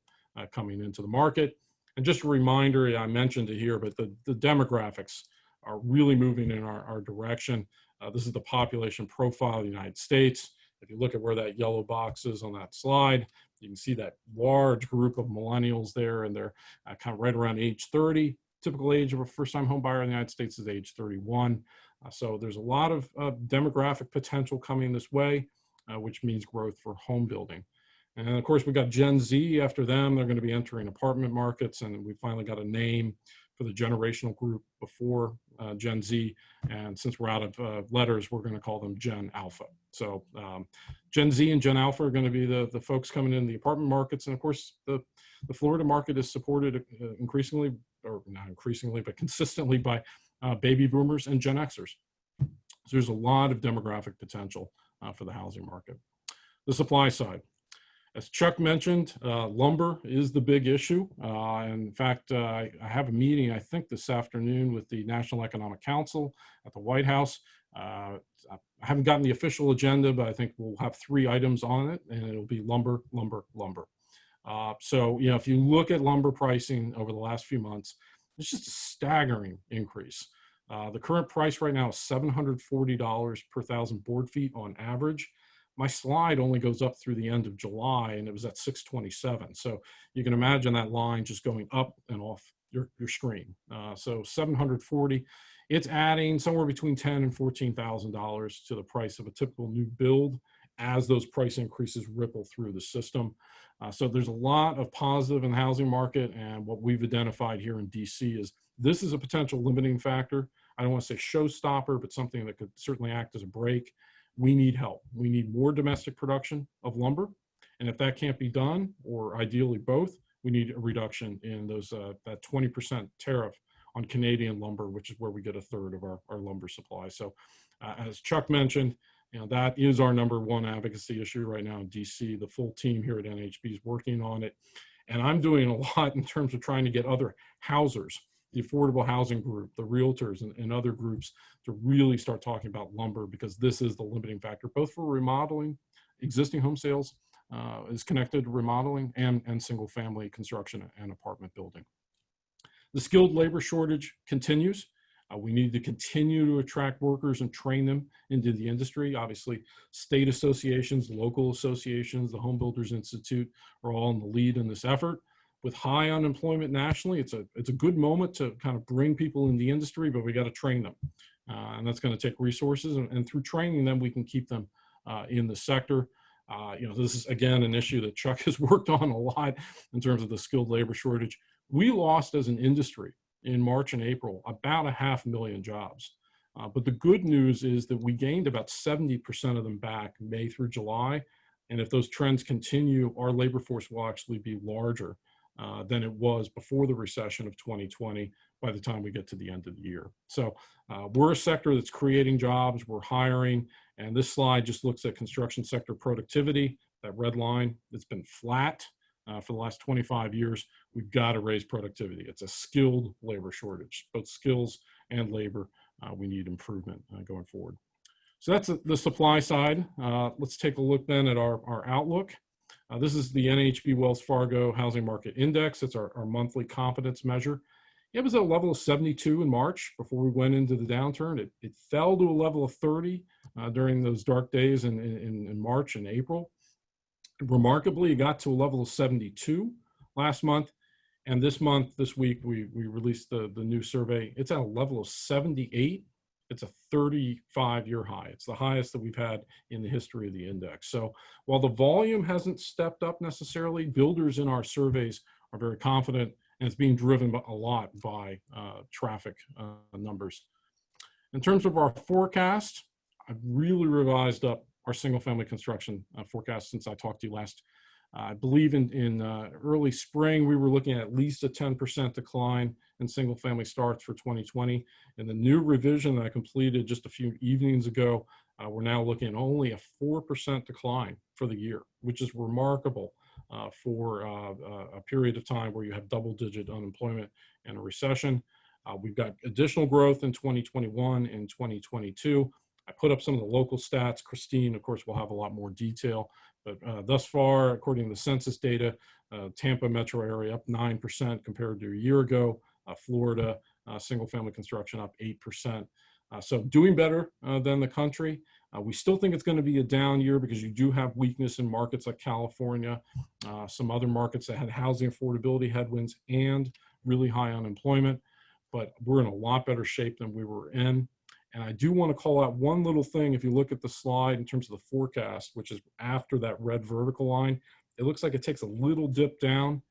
coming into the market. And just a reminder, I mentioned it here, but the demographics are really moving in our direction. This is the population profile of the United States. If you look at where that yellow box is on that slide, you can see that large group of millennials there, and they're kind of right around age 30. Typical age of a first-time home buyer in the United States is age 31. So there's a lot of demographic potential coming this way, which means growth for home building. And of course, we got Gen Z after them. They're going to be entering apartment markets, and we finally got a name for the generational group before Gen Z. And since we're out of letters, we're going to call them Gen Alpha. So Gen Z and Gen Alpha are going to be the folks coming in the apartment markets. And of course, the Florida market is supported increasingly, or not increasingly, but consistently by baby boomers and Gen Xers. So there's a lot of demographic potential for the housing market. The supply side. As Chuck mentioned, lumber is the big issue. In fact, I have a meeting, I think this afternoon, with the National Economic Council at the White House. I haven't gotten the official agenda, but I think we'll have 3 items on it, and it'll be lumber, lumber, lumber. So, you know, if you look at lumber pricing over the last few months, it's just a staggering increase. The current price right now is $740 per 1,000 board feet on average. My slide only goes up through the end of July, and it was at 627. So you can imagine that line just going up and off your screen. So 740, it's adding somewhere between $10,000 and $14,000 to the price of a typical new build as those price increases ripple through the system. So there's a lot of positive in the housing market, and what we've identified here in DC is this is a potential limiting factor. I don't want to say showstopper, but something that could certainly act as a brake. We need help. We need more domestic production of lumber. And if that can't be done, or ideally both, we need a reduction in those that 20% tariff on Canadian lumber, which is where we get a third of our lumber supply. So as Chuck mentioned, you know, that is our #1 advocacy issue right now in DC. The full team here at NHB is working on it. And I'm doing a lot in terms of trying to get other housers, the affordable housing group, the realtors, and other groups to really start talking about lumber, because this is the limiting factor, both for remodeling. Existing home sales is connected to remodeling and single family construction and apartment building. The skilled labor shortage continues. We need to continue to attract workers and train them into the industry. Obviously, state associations, local associations, the Home Builders Institute are all in the lead in this effort. With high unemployment nationally, it's a good moment to kind of bring people in the industry, but we got to train them. And that's going to take resources. And through training them, we can keep them in the sector. You know, this is, again, an issue that Chuck has worked on a lot in terms of the skilled labor shortage. We lost as an industry in March and April about 500,000 jobs. But the good news is that we gained about 70% of them back May through July. And if those trends continue, our labor force will actually be larger than it was before the recession of 2020 by the time we get to the end of the year. So we're a sector that's creating jobs, we're hiring, and this slide just looks at construction sector productivity. That red line, it's been flat for the last 25 years. We've got to raise productivity. It's a skilled labor shortage, both skills and labor. We need improvement going forward. So that's the supply side. Let's take a look then at our outlook. This is the NHB Wells Fargo Housing Market Index. It's our monthly confidence measure. It was at a level of 72 in March before we went into the downturn. It fell to a level of 30 during those dark days in March and April. Remarkably, it got to a level of 72 last month. And this month, this week, we released the new survey. It's at a level of 78. It's a 35-year high. It's the highest that we've had in the history of the index. So while the volume hasn't stepped up necessarily, builders in our surveys are very confident, and it's being driven a lot by traffic numbers. In terms of our forecast, I've really revised up our single-family construction forecast since I talked to you last. I believe in early spring, we were looking at least a 10% decline in single-family starts for 2020. In the new revision that I completed just a few evenings ago, we're now looking at only a 4% decline for the year, which is remarkable for a period of time where you have double-digit unemployment and a recession. We've got additional growth in 2021 and 2022. I put up some of the local stats. Christine, of course, will have a lot more detail. But thus far, according to the census data, Tampa metro area up 9% compared to a year ago. Florida, single-family construction up 8%. So doing better than the country. We still think it's going to be a down year because you do have weakness in markets like California, some other markets that had housing affordability headwinds and really high unemployment. But we're in a lot better shape than we were in. And I do want to call out one little thing. If you look at the slide in terms of the forecast, which is after that red vertical line, it looks like it takes a little dip down.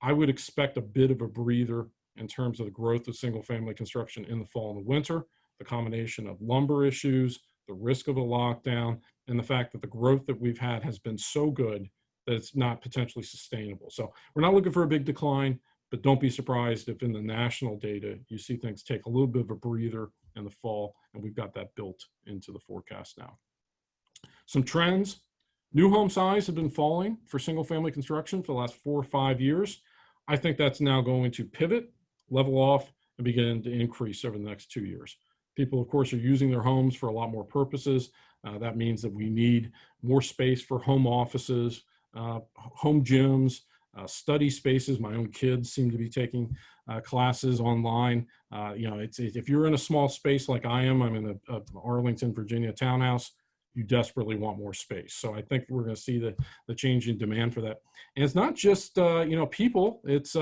I would expect a bit of a breather in terms of the growth of single-family construction in the fall and the winter, the combination of lumber issues, the risk of a lockdown, and the fact that the growth that we've had has been so good that it's not potentially sustainable. So we're not looking for a big decline, but don't be surprised if in the national data, you see things take a little bit of a breather in the fall, and we've got that built into the forecast now. Some trends. New home size have been falling for single-family construction for the last 4 or 5 years. I think that's now going to pivot, level off, and begin to increase over the next 2 years. People, of course, are using their homes for a lot more purposes. That means that we need more space for home offices, home gyms, study spaces. My own kids seem to be taking classes online. If you're in a small space like I am, I'm in a Arlington, Virginia townhouse, you desperately want more space. So I think we're going to see the change in demand for that. And it's not just, people, it's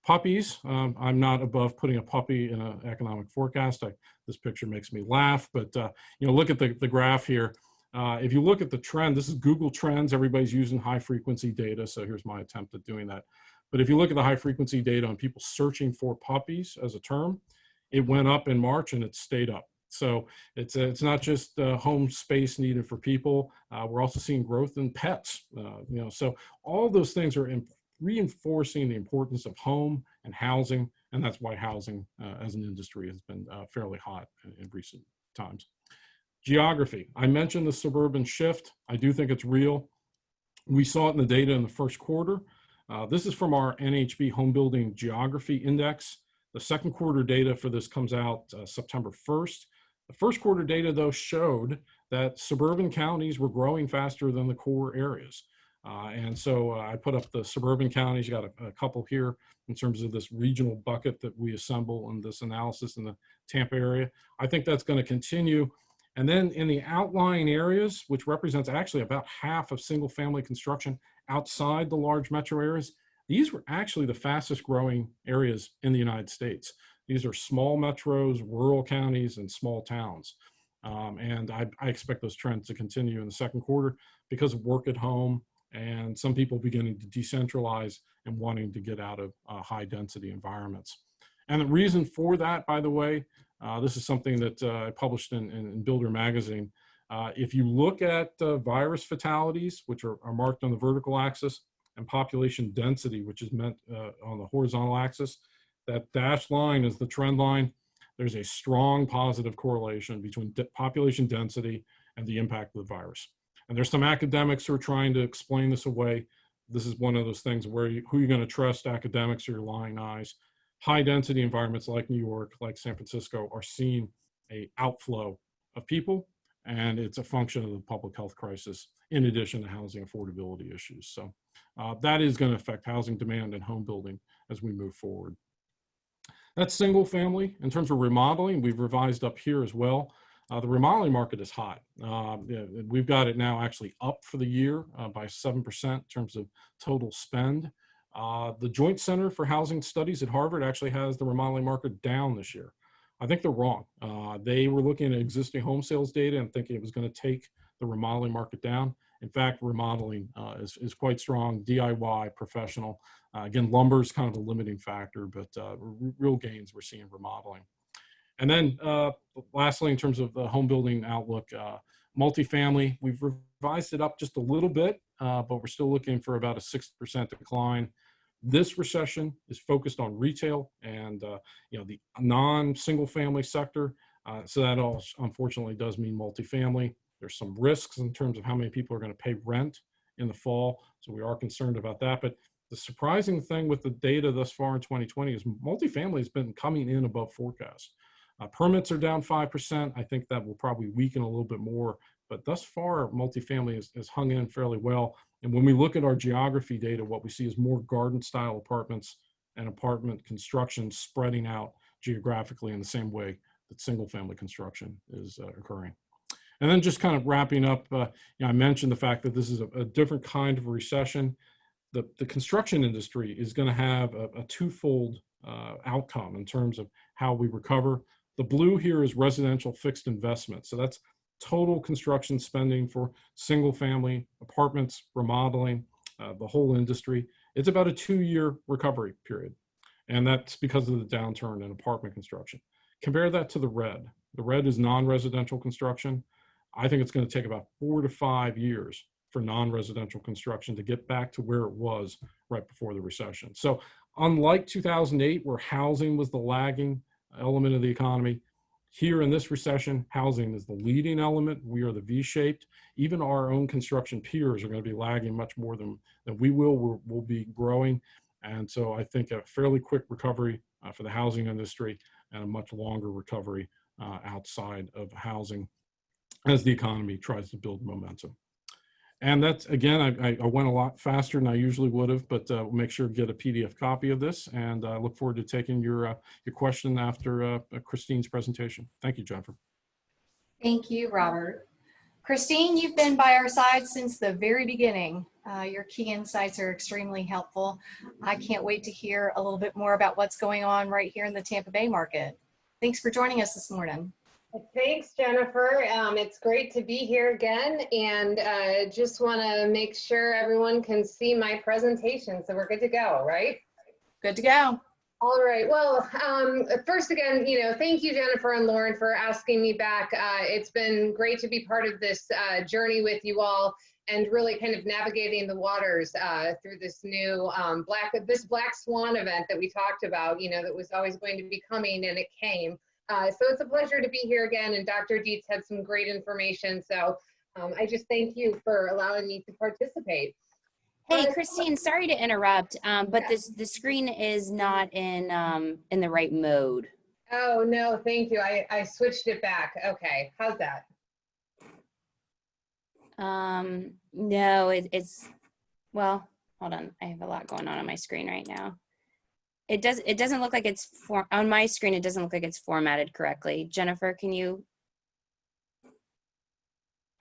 puppies. I'm not above putting a puppy in an economic forecast. This picture makes me laugh, but look at the graph here. If you look at the trend, this is Google Trends. Everybody's using high frequency data. So here's my attempt at doing that. But if you look at the high frequency data on people searching for puppies as a term, it went up in March and it stayed up. So it's not just home space needed for people. We're also seeing growth in pets. So all those things are reinforcing the importance of home and housing. And that's why housing as an industry has been fairly hot in recent times. Geography. I mentioned the suburban shift. I do think it's real. We saw it in the data in the first quarter. This is from our NHB Home Building Geography Index. The second quarter data for this comes out September 1st. The first quarter data, though, showed that suburban counties were growing faster than the core areas. And so I put up the suburban counties. You got a couple here in terms of this regional bucket that we assemble in this analysis in the Tampa area. I think that's going to continue. And then in the outlying areas, which represents actually about half of single family construction outside the large metro areas, these were actually the fastest growing areas in the United States. These are small metros, rural counties, and small towns. And I expect those trends to continue in the second quarter because of work at home and some people beginning to decentralize and wanting to get out of high density environments. And the reason for that, by the way, this is something that I published in Builder Magazine. If you look at virus fatalities, which are marked on the vertical axis, and population density, which is meant on the horizontal axis, that dashed line is the trend line. There's a strong positive correlation between population density and the impact of the virus. And there's some academics who are trying to explain this away. This is one of those things where who you're going to trust, academics or your lying eyes. High density environments like New York, like San Francisco, are seeing an outflow of people, and it's a function of the public health crisis in addition to housing affordability issues. So that is going to affect housing demand and home building as we move forward. That's single family. In terms of remodeling, we've revised up here as well. The remodeling market is hot. We've got it now actually up for the year by 7% in terms of total spend. The Joint Center for Housing Studies at Harvard actually has the remodeling market down this year. I think they're wrong. They were looking at existing home sales data and thinking it was going to take the remodeling market down. In fact, remodeling is quite strong, DIY, professional. Again, lumber is kind of the limiting factor, but real gains we're seeing remodeling. And then lastly, in terms of the home building outlook, multifamily, we've revised it up just a little bit, but we're still looking for about a 6% decline. This recession is focused on retail and the non-single family sector. So that all unfortunately does mean multifamily. There's some risks in terms of how many people are going to pay rent in the fall. So we are concerned about that. But the surprising thing with the data thus far in 2020 is multifamily has been coming in above forecast. Permits are down 5%. I think that will probably weaken a little bit more. But thus far, multifamily has hung in fairly well. And when we look at our geography data, what we see is more garden-style apartments and apartment construction spreading out geographically in the same way that single-family construction is occurring. And then just kind of wrapping up, I mentioned the fact that this is a different kind of a recession. The construction industry is going to have a twofold outcome in terms of how we recover. The blue here is residential fixed investment. So that's total construction spending for single family apartments, remodeling, the whole industry. It's about a 2-year recovery period. And that's because of the downturn in apartment construction. Compare that to the red. The red is non-residential construction. I think it's going to take about 4 to 5 years for non-residential construction to get back to where it was right before the recession. So unlike 2008, where housing was the lagging element of the economy, here in this recession, housing is the leading element. We are the V-shaped. Even our own construction peers are going to be lagging much more than we will. We'll be growing. And so I think a fairly quick recovery for the housing industry and a much longer recovery outside of housing as the economy tries to build momentum. And that's, again, I went a lot faster than I usually would have, but we'll make sure to get a PDF copy of this. And I look forward to taking your question after Christine's presentation. Thank you, Jennifer.
Thank you, Robert. Christine, you've been by our side since the very beginning. Your key insights are extremely helpful. I can't wait to hear a little bit more about what's going on right here in the Tampa Bay market. Thanks for joining us this morning.
Thanks, Jennifer. It's great to be here again, and just want to make sure everyone can see my presentation. So we're good to go, right?
Good to go.
All right. Well, first again, thank you, Jennifer and Lauren, for asking me back. It's been great to be part of this journey with you all and really kind of navigating the waters through this new Black Swan event that we talked about, that was always going to be coming, and it came. So it's a pleasure to be here again, and Dr. Dietz had some great information. So I just thank you for allowing me to participate.
Hey, Christine, sorry to interrupt, but the screen is not in the right mode.
Oh, no, thank you. I switched it back. Okay, how's that?
No, it's, well, hold on. I have a lot going on my screen right now. It doesn't look like it's on my screen. It doesn't look like it's formatted correctly. Jennifer, can you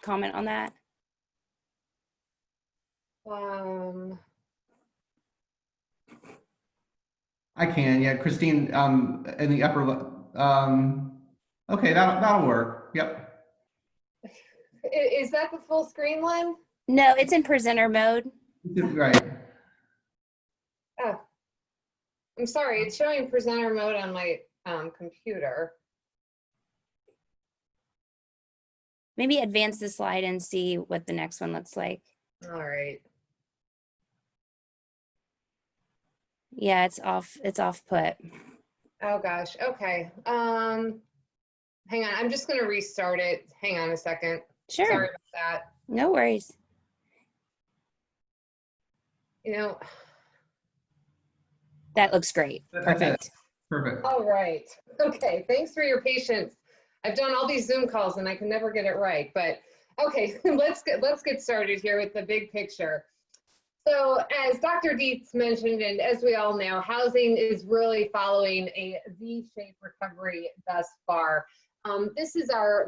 comment on that?
I can, yeah, Christine, in the upper, okay, that'll work. Yep.
Is that the full screen one?
No, it's in presenter mode.
Right.
Oh, I'm sorry. It's showing presenter mode on my computer.
Maybe advance the slide and see what the next one looks like.
All right.
Yeah, it's off put.
Oh gosh. Okay. Hang on. I'm just going to restart it. Hang on a second.
Sure.
Sorry about that.
No worries. That looks great. Perfect.
Perfect.
All right. Okay. Thanks for your patience. I've done all these Zoom calls and I can never get it right, but okay, let's get started here with the big picture. So as Dr. Dietz mentioned, and as we all know, housing is really following a V-shaped recovery thus far. This is our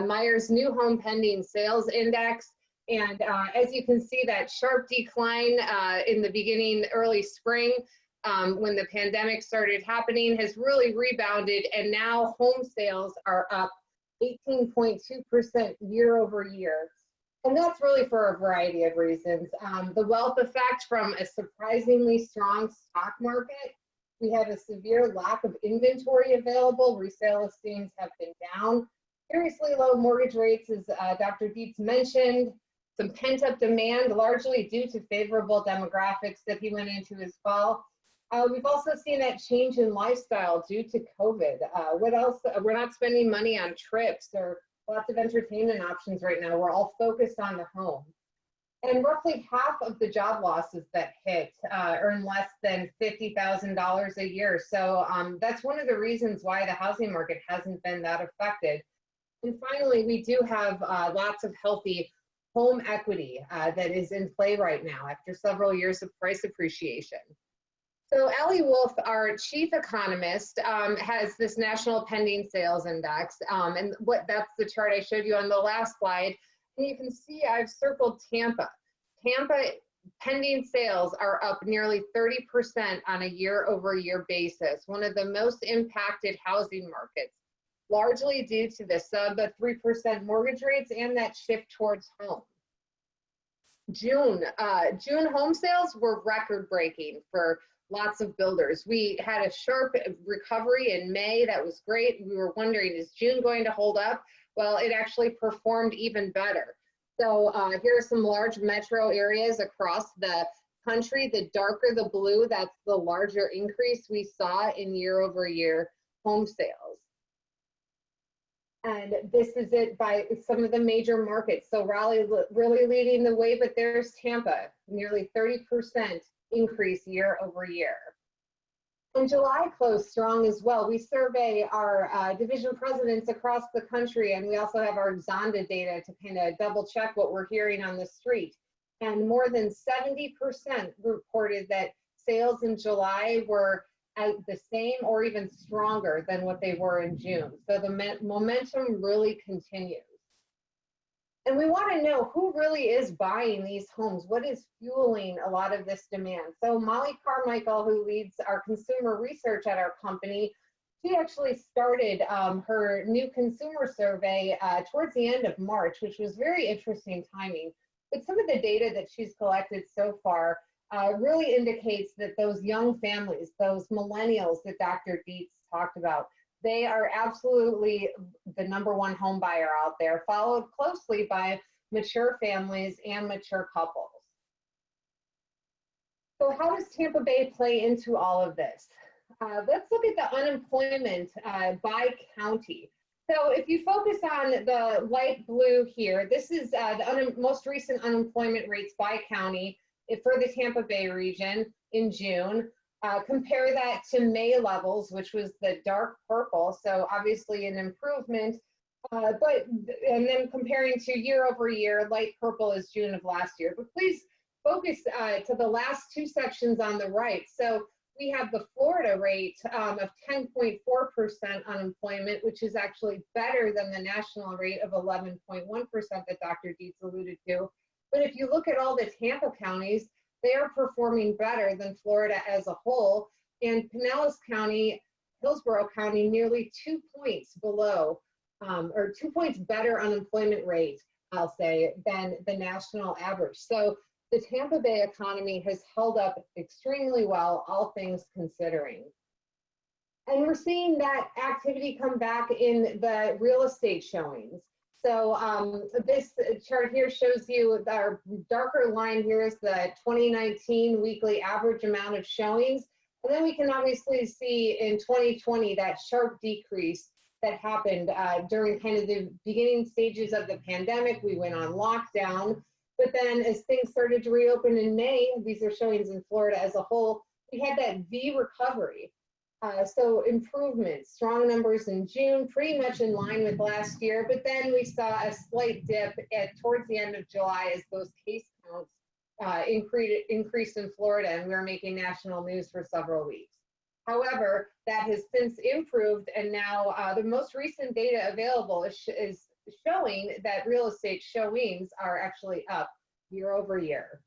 Myers New Home Pending Sales Index. And as you can see, that sharp decline in the beginning, early spring, when the pandemic started happening, has really rebounded. And now home sales are up 18.2% year over year. And that's really for a variety of reasons. The wealth effect from a surprisingly strong stock market. We have a severe lack of inventory available. Resale listings have been down. Seriously low mortgage rates, as Dr. Dietz mentioned. Some pent-up demand, largely due to favorable demographics that he went into as well. We've also seen that change in lifestyle due to COVID. What else? We're not spending money on trips or lots of entertainment options right now. We're all focused on the home. And roughly half of the job losses that hit earn less than $50,000 a year. So that's one of the reasons why the housing market hasn't been that affected. And finally, we do have lots of healthy home equity that is in play right now after several years of price appreciation. So Allie Wolf, our chief economist, has this National Pending Sales Index. And that's the chart I showed you on the last slide. And you can see I've circled Tampa. Tampa pending sales are up nearly 30% on a year-over-year basis, one of the most impacted housing markets, largely due to the sub 3% mortgage rates and that shift towards home. June home sales were record-breaking for lots of builders. We had a sharp recovery in May. That was great. We were wondering, is June going to hold up? Well, it actually performed even better. So here are some large metro areas across the country. The darker the blue, that's the larger increase we saw in year-over-year home sales. And this is it by some of the major markets. So Raleigh really leading the way, but there's Tampa, nearly 30% increase year-over-year. And July closed strong as well. We survey our division presidents across the country, and we also have our Zonda data to kind of double check what we're hearing on the street. And more than 70% reported that sales in July were at the same or even stronger than what they were in June. So the momentum really continues. And we want to know who really is buying these homes. What is fueling a lot of this demand? So Molly Carmichael, who leads our consumer research at our company, she actually started her new consumer survey towards the end of March, which was very interesting timing. But some of the data that she's collected so far really indicates that those young families, those millennials that Dr. Dietz talked about, they are absolutely the #1 home buyer out there, followed closely by mature families and mature couples. So how does Tampa Bay play into all of this? Let's look at the unemployment by county. So if you focus on the light blue here, this is the most recent unemployment rates by county for the Tampa Bay region in June. Compare that to May levels, which was the dark purple, so obviously an improvement. And then comparing to year over year, light purple is June of last year. But please focus to the last two sections on the right. So we have the Florida rate of 10.4% unemployment, which is actually better than the national rate of 11.1% that Dr. Dietz alluded to. But if you look at all the Tampa counties, they are performing better than Florida as a whole. And Pinellas County, Hillsborough County, nearly 2 points below, or 2 points better unemployment rate, I'll say, than the national average. So the Tampa Bay economy has held up extremely well, all things considering. And we're seeing that activity come back in the real estate showings. So this chart here shows you our darker line here is the 2019 weekly average amount of showings. And then we can obviously see in 2020 that sharp decrease that happened during kind of the beginning stages of the pandemic. We went on lockdown, but then as things started to reopen in May, these are showings in Florida as a whole, we had that V recovery. So improvement, strong numbers in June, pretty much in line with last year, but then we saw a slight dip towards the end of July as those case counts increased in Florida, and we were making national news for several weeks. However, that has since improved, and now the most recent data available is showing that real estate showings are actually up year over year.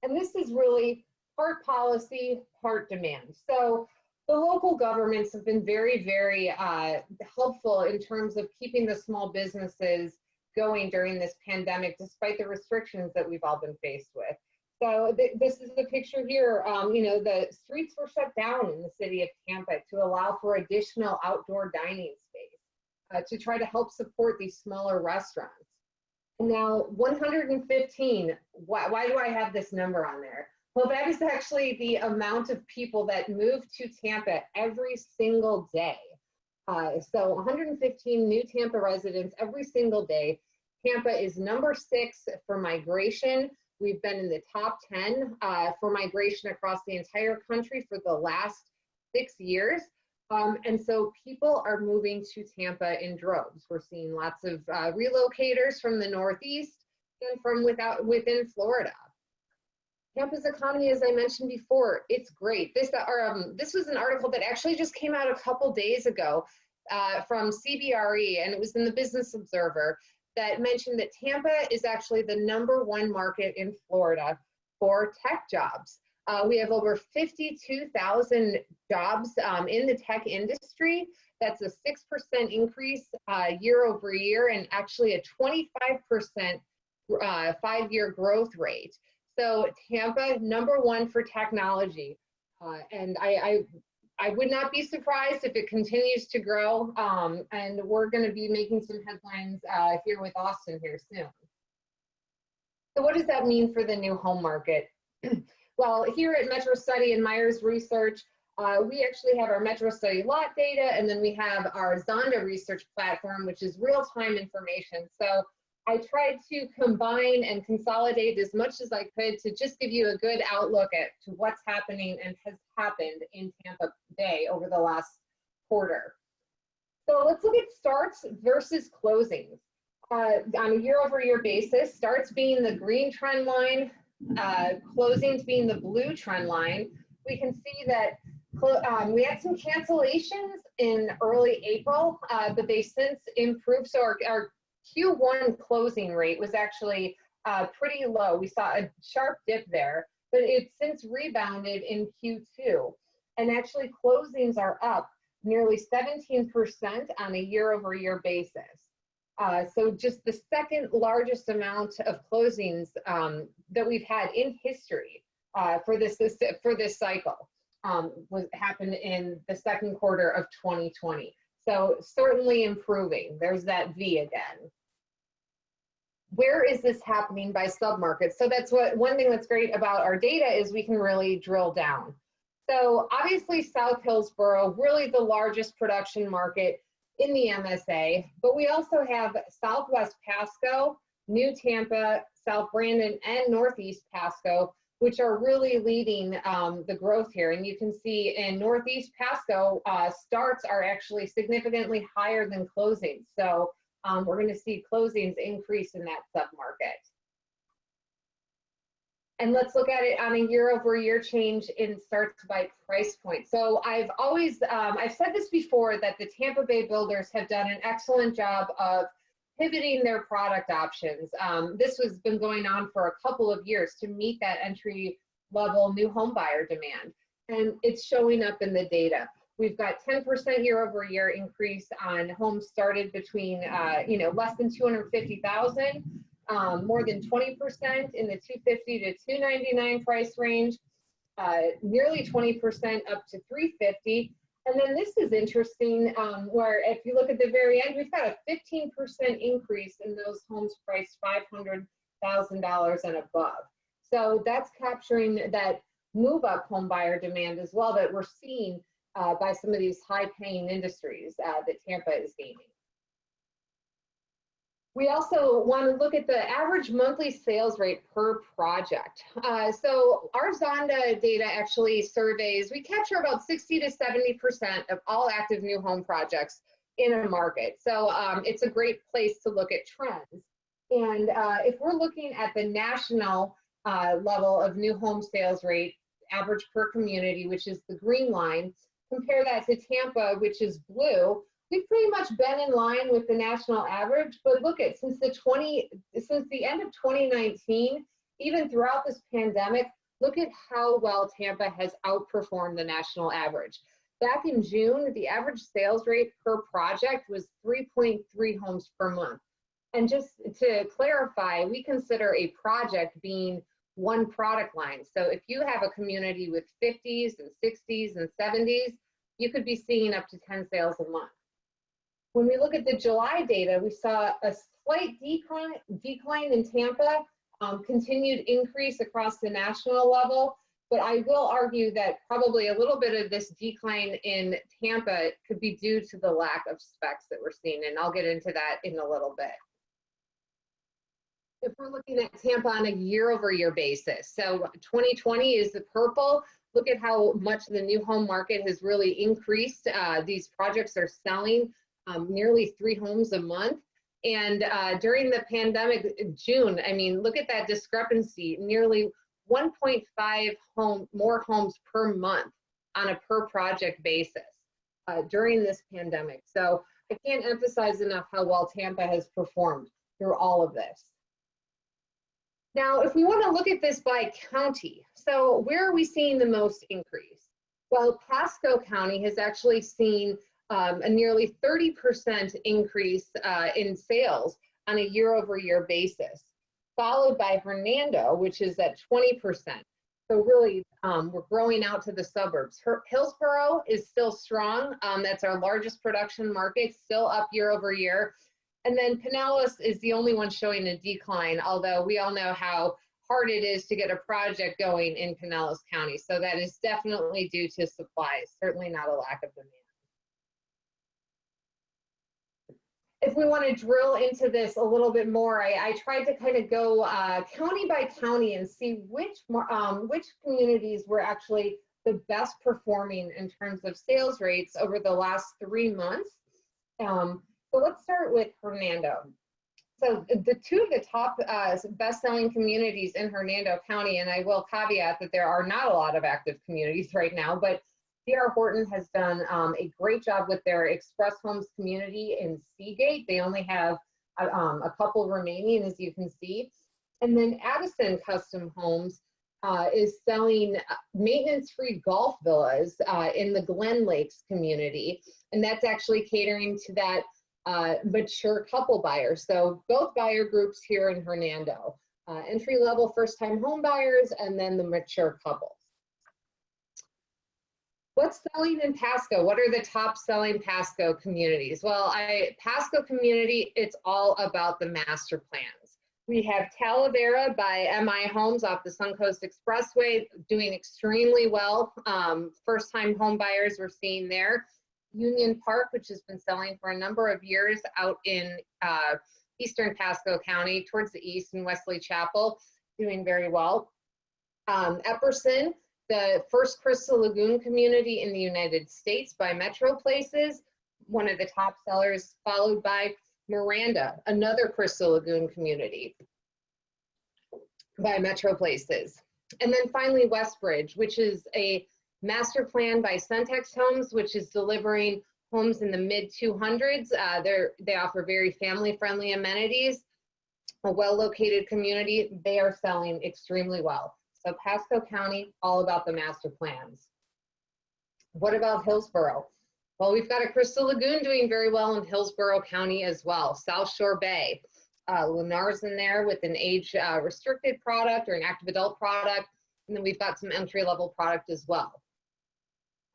And this is really part policy, part demand. So the local governments have been very, very helpful in terms of keeping the small businesses going during this pandemic, despite the restrictions that we've all been faced with. So this is the picture here. You know, the streets were shut down in the city of Tampa to allow for additional outdoor dining space to try to help support these smaller restaurants. And now 115, why do I have this number on there? Well, that is actually the amount of people that move to Tampa every single day. So 115 new Tampa residents every single day. Tampa is number 6 for migration. We've been in the top 10 for migration across the entire country for the last 6 years. And so people are moving to Tampa in droves. We're seeing lots of relocators from the Northeast and from within Florida. Tampa's economy, as I mentioned before, it's great. This was an article that actually just came out a couple days ago from CBRE, and it was in the Business Observer, that mentioned that Tampa is actually the #1 market in Florida for tech jobs. We have over 52,000 jobs in the tech industry. That's a 6% increase year over year, and actually a 25% 5-year growth rate. So Tampa, #1 for technology. And I would not be surprised if it continues to grow. And we're going to be making some headlines here with Austin here soon. So what does that mean for the new home market? Well, here at Metro Study and Myers Research, we actually have our Metro Study lot data, and then we have our Zonda research platform, which is real-time information. So I tried to combine and consolidate as much as I could to just give you a good outlook to what's happening and has happened in Tampa Bay over the last quarter. So let's look at starts versus closings. On a year-over-year basis, starts being the green trend line, closings being the blue trend line. We can see that we had some cancellations in early April, but they since improved. So our Q1 closing rate was actually pretty low. We saw a sharp dip there, but it's since rebounded in Q2. And actually closings are up nearly 17% on a year-over-year basis. So just the second largest amount of closings that we've had in history for this cycle happened in the second quarter of 2020. So certainly improving. There's that V again. Where is this happening by submarket? So that's one thing that's great about our data is we can really drill down. So obviously South Hillsborough, really the largest production market in the MSA, but we also have Southwest Pasco, New Tampa, South Brandon, and Northeast Pasco, which are really leading the growth here. And you can see in Northeast Pasco, starts are actually significantly higher than closings. So we're going to see closings increase in that submarket. And let's look at it on a year-over-year change in starts by price point. So I've said this before, that the Tampa Bay builders have done an excellent job of pivoting their product options. This has been going on for a couple of years to meet that entry-level new home buyer demand. And it's showing up in the data. We've got 10% year-over-year increase on homes started between, less than 250,000. More than 20% in the 250 to 299 price range, nearly 20% up to 350. And then this is interesting, where if you look at the very end, we've got a 15% increase in those homes priced $500,000 and above. So that's capturing that move-up home buyer demand as well that we're seeing by some of these high-paying industries that Tampa is gaining. We also want to look at the average monthly sales rate per project. So our Zonda data actually surveys, we capture about 60 to 70% of all active new home projects in a market. So it's a great place to look at trends. And if we're looking at the national level of new home sales rate, average per community, which is the green line, compare that to Tampa, which is blue, we've pretty much been in line with the national average. But look at, since the end of 2019, even throughout this pandemic, look at how well Tampa has outperformed the national average. Back in June, the average sales rate per project was 3.3 homes per month. And just to clarify, we consider a project being one product line. So if you have a community with 50s and 60s and 70s, you could be seeing up to 10 sales a month. When we look at the July data, we saw a slight decline in Tampa, continued increase across the national level, but I will argue that probably a little bit of this decline in Tampa could be due to the lack of specs that we're seeing, and I'll get into that in a little bit. If we're looking at Tampa on a year-over-year basis, so 2020 is the purple. Look at how much the new home market has really increased. These projects are selling nearly 3 homes a month. And during the pandemic, June, I mean, look at that discrepancy, nearly 1.5 more homes per month on a per project basis during this pandemic. So I can't emphasize enough how well Tampa has performed through all of this. Now, if we want to look at this by county, so where are we seeing the most increase? Well, Pasco County has actually seen a nearly 30% increase in sales on a year-over-year basis, followed by Hernando, which is at 20%. So really, we're growing out to the suburbs. Hillsborough is still strong. That's our largest production market, still up year-over-year. And then Pinellas is the only one showing a decline, although we all know how hard it is to get a project going in Pinellas County. So that is definitely due to supplies, certainly not a lack of demand. If we want to drill into this a little bit more, I tried to kind of go county by county and see which communities were actually the best performing in terms of sales rates over the last 3 months. So let's start with Hernando. So the 2 of the top best-selling communities in Hernando County, and I will caveat that there are not a lot of active communities right now, but D.R. Horton has done a great job with their Express Homes community in Seagate. They only have a couple remaining, as you can see. And then Addison Custom Homes is selling maintenance-free golf villas in the Glen Lakes community. And that's actually catering to that mature couple buyers. So both buyer groups here in Hernando, entry-level first-time home buyers and then the mature couples. What's selling in Pasco? What are the top selling Pasco communities? Well, Pasco community, it's all about the master plans. We have Talavera by MI Homes off the Suncoast Expressway doing extremely well. First-time home buyers we're seeing there. Union Park, which has been selling for a number of years out in eastern Pasco County towards the east in Wesley Chapel, doing very well. Epperson, the first Crystal Lagoon community in the United States by Metro Places, one of the top sellers, followed by Miranda, another Crystal Lagoon community by Metro Places. And then finally Westbridge, which is a master plan by Centex Homes, which is delivering homes in the mid 200s. They offer very family-friendly amenities, a well-located community. They are selling extremely well. So Pasco County, all about the master plans. What about Hillsborough? Well, we've got a Crystal Lagoon doing very well in Hillsborough County as well. South Shore Bay, Lennar's in there with an age restricted product or an active adult product. And then we've got some entry-level product as well.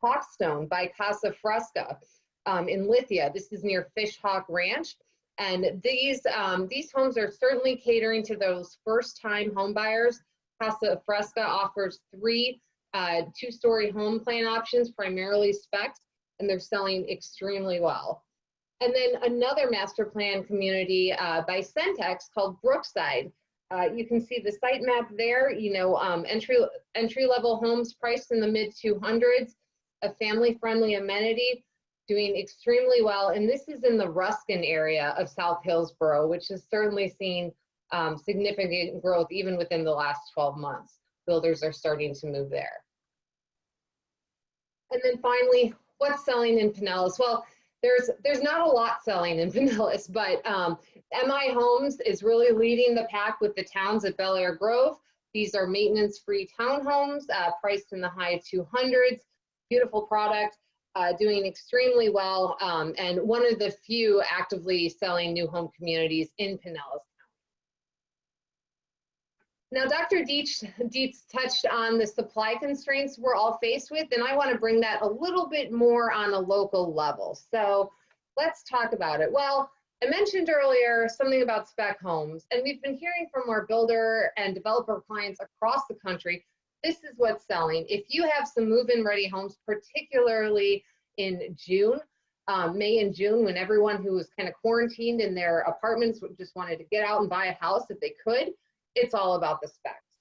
Hawkstone by Casa Fresca in Lithia. This is near Fishhawk Ranch. And these homes are certainly catering to those first-time home buyers. Casa Fresca offers 3 two-story home plan options, primarily specs, and they're selling extremely well. And then another master plan community by Centex called Brookside. You can see the site map there, you know, entry-level homes priced in the mid 200s, a family-friendly amenity, doing extremely well. And this is in the Ruskin area of South Hillsborough, which has certainly seen significant growth even within the last 12 months. Builders are starting to move there. And then finally, what's selling in Pinellas? Well, there's not a lot selling in Pinellas, but MI Homes is really leading the pack with the towns at Bel Air Grove. These are maintenance-free townhomes priced in the high 200s. Beautiful product, doing extremely well, and one of the few actively selling new home communities in Pinellas. Now, Dr. Dietz touched on the supply constraints we're all faced with, and I want to bring that a little bit more on a local level. So let's talk about it. Well, I mentioned earlier something about spec homes, and we've been hearing from our builder and developer clients across the country, this is what's selling. If you have some move-in ready homes, particularly in June, May and June, when everyone who was kind of quarantined in their apartments just wanted to get out and buy a house if they could, it's all about the specs.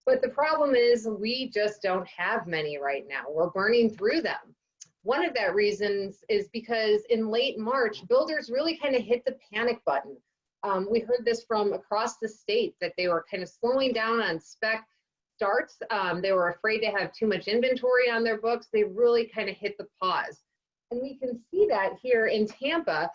But the problem is we just don't have many right now. We're burning through them. One of that reasons is because in late March, builders really kind of hit the panic button. We heard this from across the state that they were kind of slowing down on spec starts. They were afraid to have too much inventory on their books. They really kind of hit the pause. And we can see that here in Tampa,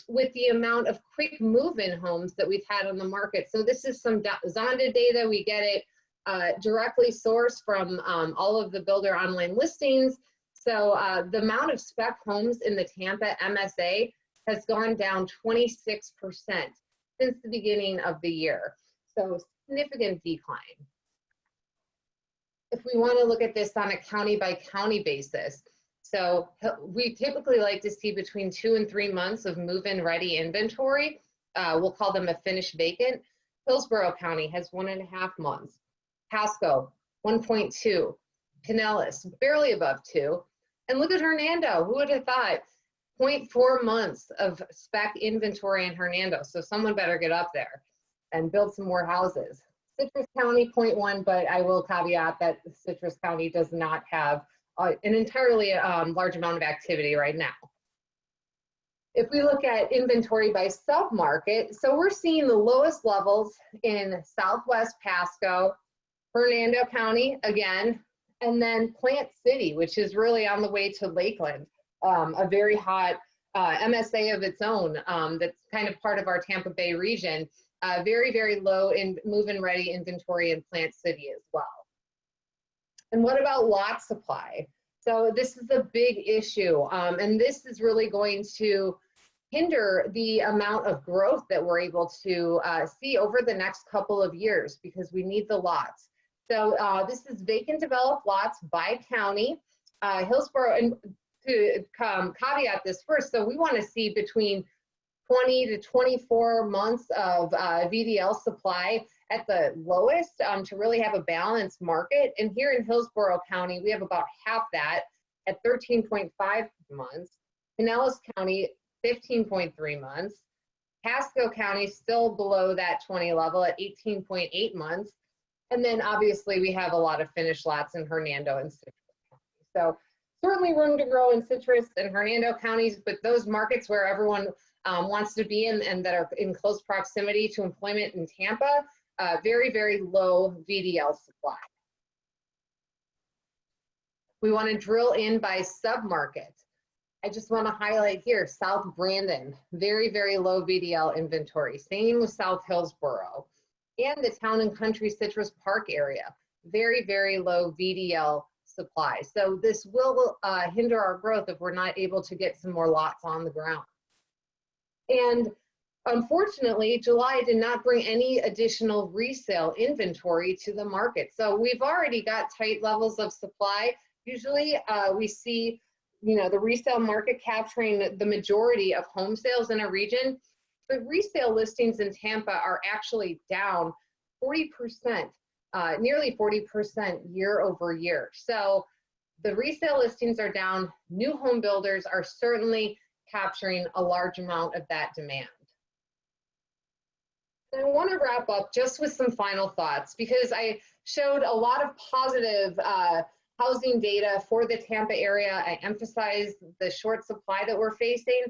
with the amount of quick move-in homes that we've had on the market. So this is some Zonda data. We get it directly sourced from all of the builder online listings. So the amount of spec homes in the Tampa MSA has gone down 26% since the beginning of the year. So significant decline. If we want to look at this on a county by county basis, so we typically like to see between 2 and 3 months of move-in ready inventory. We'll call them a finished vacant. Hillsborough County has 1.5 months. Pasco, 1.2. Pinellas, barely above 2. And look at Hernando, who would have thought? 0.4 months of spec inventory in Hernando. So someone better get up there and build some more houses. Citrus County, 0.1, but I will caveat that Citrus County does not have an entirely large amount of activity right now. If we look at inventory by submarket, so we're seeing the lowest levels in Southwest Pasco, Hernando County again, and then Plant City, which is really on the way to Lakeland, a very hot MSA of its own that's kind of part of our Tampa Bay region. Very, very low in move-in ready inventory in Plant City as well. And what about lot supply? So this is a big issue, and this is really going to hinder the amount of growth that we're able to see over the next couple of years because we need the lots. So this is vacant developed lots by county. Hillsborough, and to caveat this first, so we want to see between 20 to 24 months of VDL supply at the lowest to really have a balanced market. And here in Hillsborough County, we have about half that at 13.5 months. Pinellas County, 15.3 months. Pasco County, still below that 20 level at 18.8 months. And then obviously we have a lot of finished lots in Hernando and Citrus County. So certainly room to grow in Citrus and Hernando counties, but those markets where everyone wants to be in and that are in close proximity to employment in Tampa, very, very low VDL supply. We want to drill in by submarket. I just want to highlight here, South Brandon, very, very low VDL inventory. Same with South Hillsborough. And the Town and Country Citrus Park area, very, very low VDL supply. So this will hinder our growth if we're not able to get some more lots on the ground. And unfortunately, July did not bring any additional resale inventory to the market. So we've already got tight levels of supply. Usually we see, the resale market capturing the majority of home sales in a region. The resale listings in Tampa are actually down 40%, nearly 40% year over year. So the resale listings are down. New home builders are certainly capturing a large amount of that demand. And I want to wrap up just with some final thoughts because I showed a lot of positive housing data for the Tampa area. I emphasized the short supply that we're facing.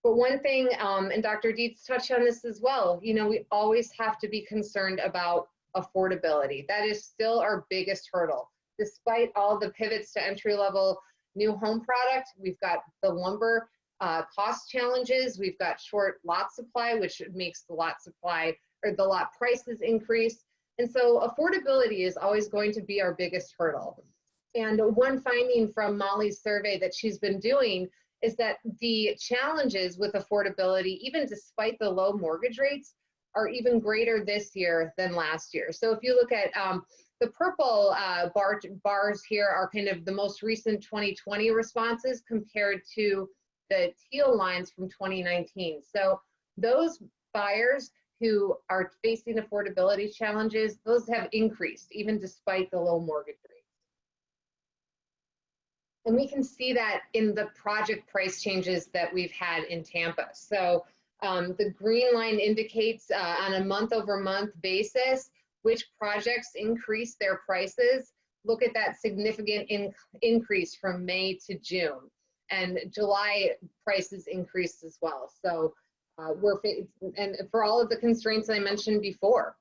But one thing, and Dr. Dietz touched on this as well, we always have to be concerned about affordability. That is still our biggest hurdle. Despite all the pivots to entry-level new home product. We've got the lumber cost challenges. We've got short lot supply, which makes the lot supply or the lot prices increase. And so affordability is always going to be our biggest hurdle. And one finding from Molly's survey that she's been doing is that the challenges with affordability, even despite the low mortgage rates, are even greater this year than last year. So if you look at the purple bars here are kind of the most recent 2020 responses compared to the teal lines from 2019. So those buyers who are facing affordability challenges, those have increased even despite the low mortgage rates. And we can see that in the project price changes that we've had in Tampa. So the green line indicates on a month-over-month basis which projects increase their prices. Look at that significant increase from May to June. And July prices increased as well. So and for all of the constraints I mentioned before.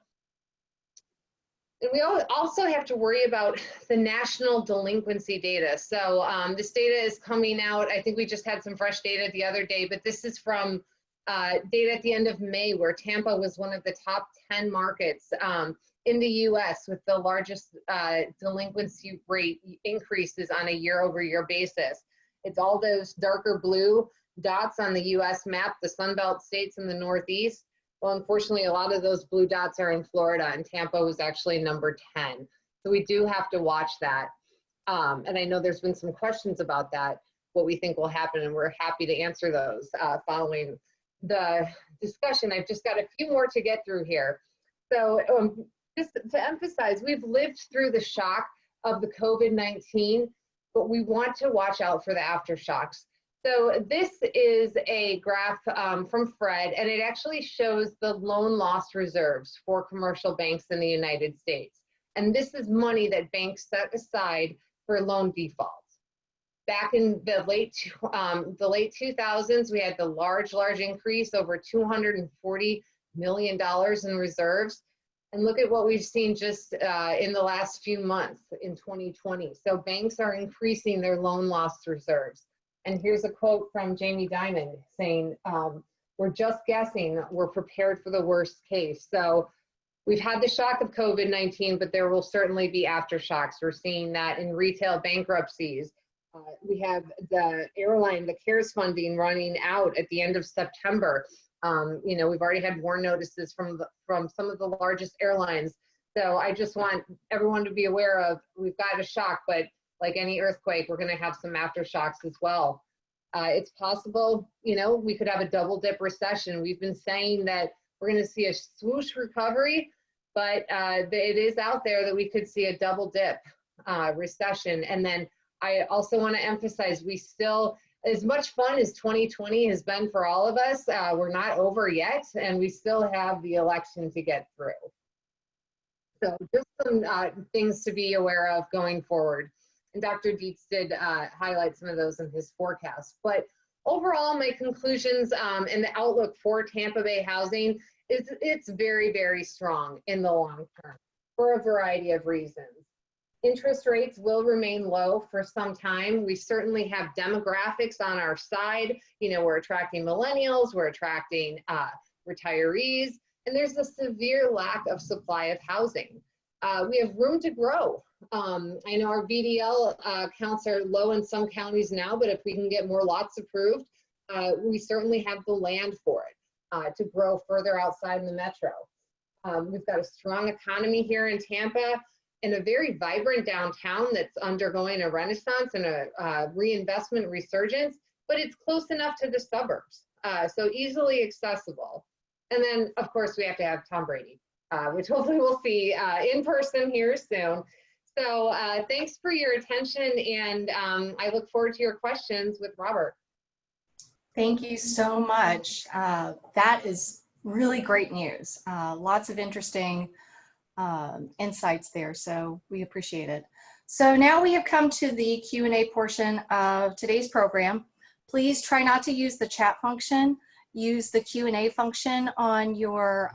And we also have to worry about the national delinquency data. So this data is coming out. I think we just had some fresh data the other day, but this is from data at the end of May, where Tampa was one of the top 10 markets in the US with the largest delinquency rate increases on a year-over-year basis. It's all those darker blue dots on the US map, the Sunbelt states in the Northeast. Well, unfortunately, a lot of those blue dots are in Florida, and Tampa was actually number 10. So we do have to watch that. And I know there's been some questions about that, what we think will happen, and we're happy to answer those following the discussion. I've just got a few more to get through here. So just to emphasize, we've lived through the shock of the COVID-19, but we want to watch out for the aftershocks. So this is a graph from Fred, and it actually shows the loan loss reserves for commercial banks in the United States. And this is money that banks set aside for loan defaults. Back in the late 2000s, we had the large increase, over $240 million in reserves. And look at what we've seen just in the last few months in 2020. So banks are increasing their loan loss reserves. And here's a quote from Jamie Dimon saying, we're just guessing, we're prepared for the worst case. So we've had the shock of COVID-19, but there will certainly be aftershocks. We're seeing that in retail bankruptcies. We have the airline, the CARES funding running out at the end of September. You know, we've already had warn notices from some of the largest airlines. So I just want everyone to be aware of, we've got a shock, but like any earthquake, we're going to have some aftershocks as well. It's possible, you know, we could have a double dip recession. We've been saying that we're going to see a swoosh recovery, but it is out there that we could see a double dip recession. And then I also want to emphasize, we still, as much fun as 2020 has been for all of us, we're not over yet, and we still have the election to get through. So just some things to be aware of going forward. And Dr. Dietz did highlight some of those in his forecast. But overall, my conclusions and the outlook for Tampa Bay housing is it's very, very strong in the long term for a variety of reasons. Interest rates will remain low for some time. We certainly have demographics on our side. You know, we're attracting millennials, we're attracting retirees, and there's a severe lack of supply of housing. We have room to grow. I know our VDL counts are low in some counties now, but if we can get more lots approved, we certainly have the land for it to grow further outside in the metro. We've got a strong economy here in Tampa and a very vibrant downtown that's undergoing a renaissance and a reinvestment resurgence, but it's close enough to the suburbs, so easily accessible. And then, of course, we have to have Tom Brady, which hopefully we'll see in person here soon. So thanks for your attention, and I look forward to your questions with Robert.
Thank you so much. That is really great news. Lots of interesting insights there, so we appreciate it. So now we have come to the Q&A portion of today's program. Please try not to use the chat function. Use the Q&A function on your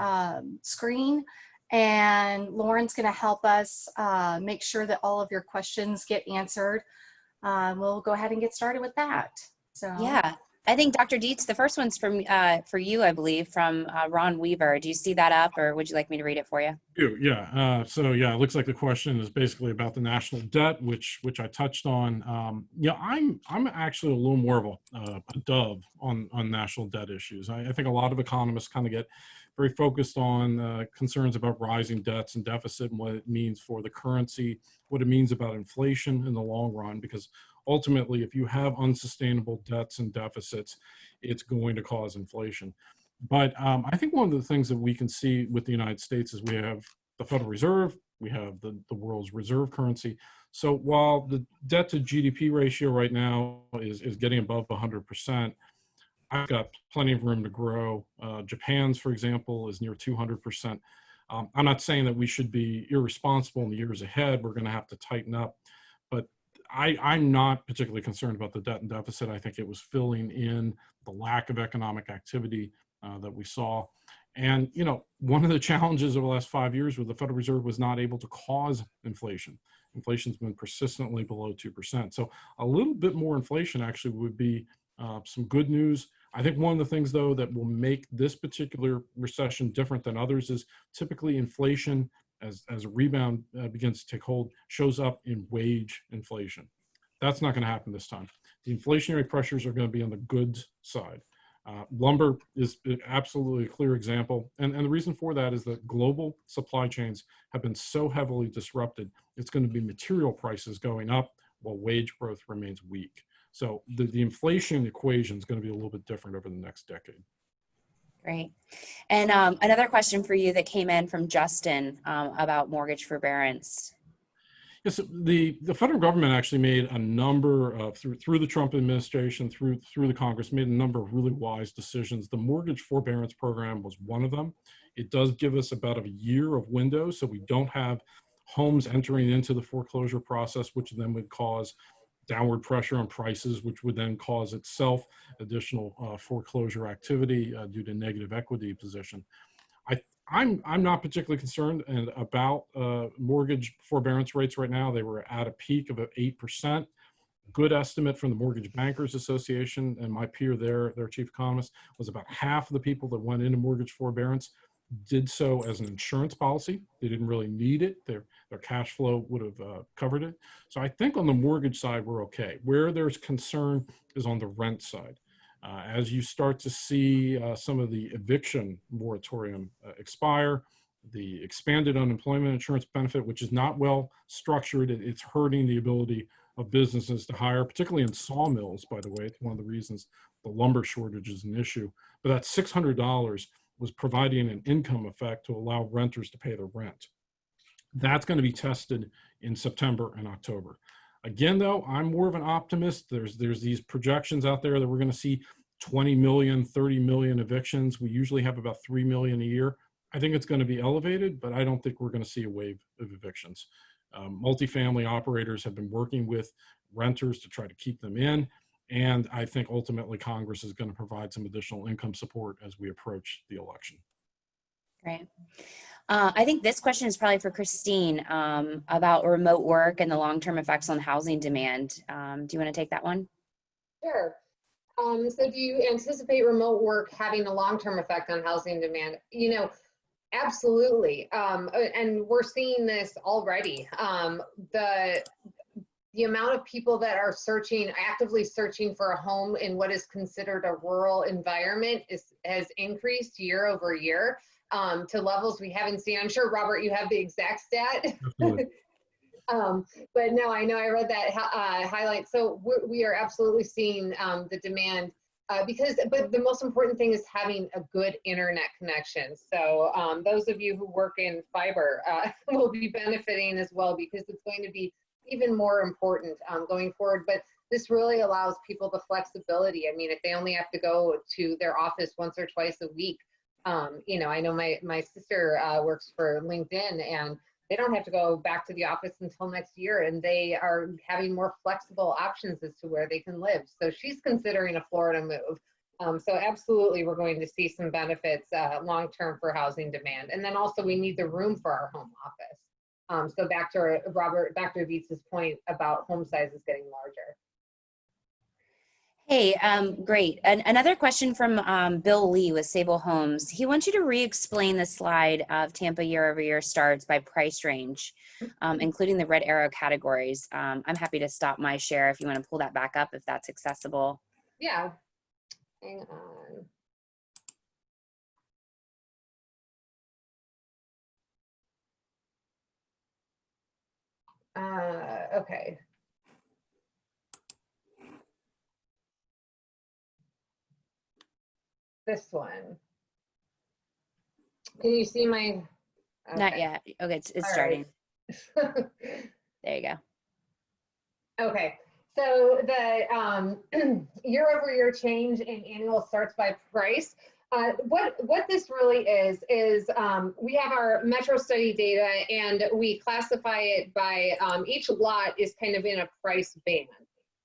screen, and Lauren's going to help us make sure that all of your questions get answered. we'll go ahead and get started with that. So
Yeah, I think Dr. Dietz, the first one's from for you, I believe, from Ron Weaver. Do you see that up, or would you like me to read it for you?
Yeah. So yeah, it looks like the question is basically about the national debt, which I touched on. Yeah, I'm actually a little more of a dove on national debt issues. I think a lot of economists kind of get very focused on concerns about rising debts and deficit and what it means for the currency, what it means about inflation in the long run, because ultimately, if you have unsustainable debts and deficits, it's going to cause inflation. But I think one of the things that we can see with the United States is we have the Federal Reserve, we have the world's reserve currency. So while the debt to GDP ratio right now is getting above 100%, I've got plenty of room to grow. Japan's, for example, is near 200%. I'm not saying that we should be irresponsible in the years ahead. We're going to have to tighten up. But I'm not particularly concerned about the debt and deficit. I think it was filling in the lack of economic activity that we saw. And, you know, one of the challenges over the last 5 years with the Federal Reserve was not able to cause inflation. Inflation's been persistently below 2%. So a little bit more inflation actually would be some good news. I think one of the things, though, that will make this particular recession different than others is typically inflation, as a rebound begins to take hold, shows up in wage inflation. That's not going to happen this time. The inflationary pressures are going to be on the goods side. Lumber is absolutely a clear example. And the reason for that is that global supply chains have been so heavily disrupted, it's going to be material prices going up while wage growth remains weak. So the inflation equation is going to be a little bit different over the next decade.
Great. And another question for you that came in from Justin about mortgage forbearance.
Yes, the federal government actually made a number of, through the Trump administration, through the Congress, made a number of really wise decisions. The mortgage forbearance program was one of them. It does give us about a year of window, so we don't have homes entering into the foreclosure process, which then would cause downward pressure on prices, which would then cause itself additional foreclosure activity due to negative equity position. I'm not particularly concerned about mortgage forbearance rates right now. They were at a peak of 8%. Good estimate from the Mortgage Bankers Association, and my peer there, their chief economist, was about half of the people that went into mortgage forbearance did so as an insurance policy. They didn't really need it. Their cash flow would have covered it. So I think on the mortgage side, we're okay. Where there's concern is on the rent side. As you start to see some of the eviction moratorium expire, the expanded unemployment insurance benefit, which is not well structured, it's hurting the ability of businesses to hire, particularly in sawmills, by the way. It's one of the reasons the lumber shortage is an issue. But that $600 was providing an income effect to allow renters to pay their rent. That's going to be tested in September and October. Again, though, I'm more of an optimist. There's these projections out there that we're going to see 20 million, 30 million evictions. We usually have about 3 million a year. I think it's going to be elevated, but I don't think we're going to see a wave of evictions. Multifamily operators have been working with renters to try to keep them in. And I think ultimately Congress is going to provide some additional income support as we approach the election.
Great. I think this question is probably for Christine about remote work and the long-term effects on housing demand. Do you want to take that one?
Sure. So do you anticipate remote work having a long-term effect on housing demand? You know, absolutely. And we're seeing this already. The amount of people that are actively searching for a home in what is considered a rural environment has increased year over year to levels we haven't seen. I'm sure, Robert, you have the exact stat. But no, I know I read that highlight. So we are absolutely seeing the demand but the most important thing is having a good internet connection. So those of you who work in fiber will be benefiting as well, because it's going to be even more important going forward. But this really allows people the flexibility. I mean, if they only have to go to their office once or twice a week, you know, I know my sister works for LinkedIn, and they don't have to go back to the office until next year, and they are having more flexible options as to where they can live. So she's considering a Florida move. So absolutely, we're going to see some benefits long-term for housing demand. And then also we need the room for our home office. So back to Dr. Vietz's point about home sizes getting larger.
Hey, great. Another question from Bill Lee with Sable Homes. He wants you to re-explain the slide of Tampa year-over-year starts by price range, including the red arrow categories. I'm happy to stop my share if you want to pull that back up, if that's accessible.
Yeah, hang on. Okay. This one. Can you see my? Okay.
Not yet. Okay, it's
All
starting.
right.
There you go.
Okay, so the year-over-year change in annual starts by price. What this really is we have our Metro study data and we classify it by each lot is kind of in a price band.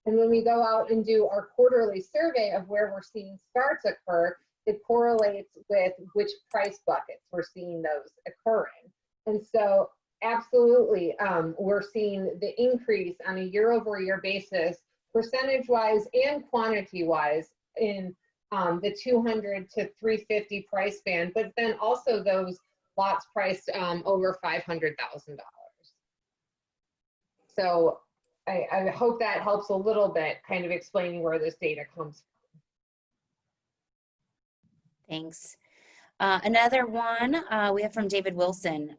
And when we go out and do our quarterly survey of where we're seeing starts occur, it correlates with which price buckets we're seeing those occurring. And so absolutely, we're seeing the increase on a year-over-year basis, percentage-wise and quantity-wise in the 200 to 350 price band, but then also those lots priced over $500,000. So I hope that helps a little bit, kind of explaining where this data comes from.
Thanks. Another one we have from David Wilson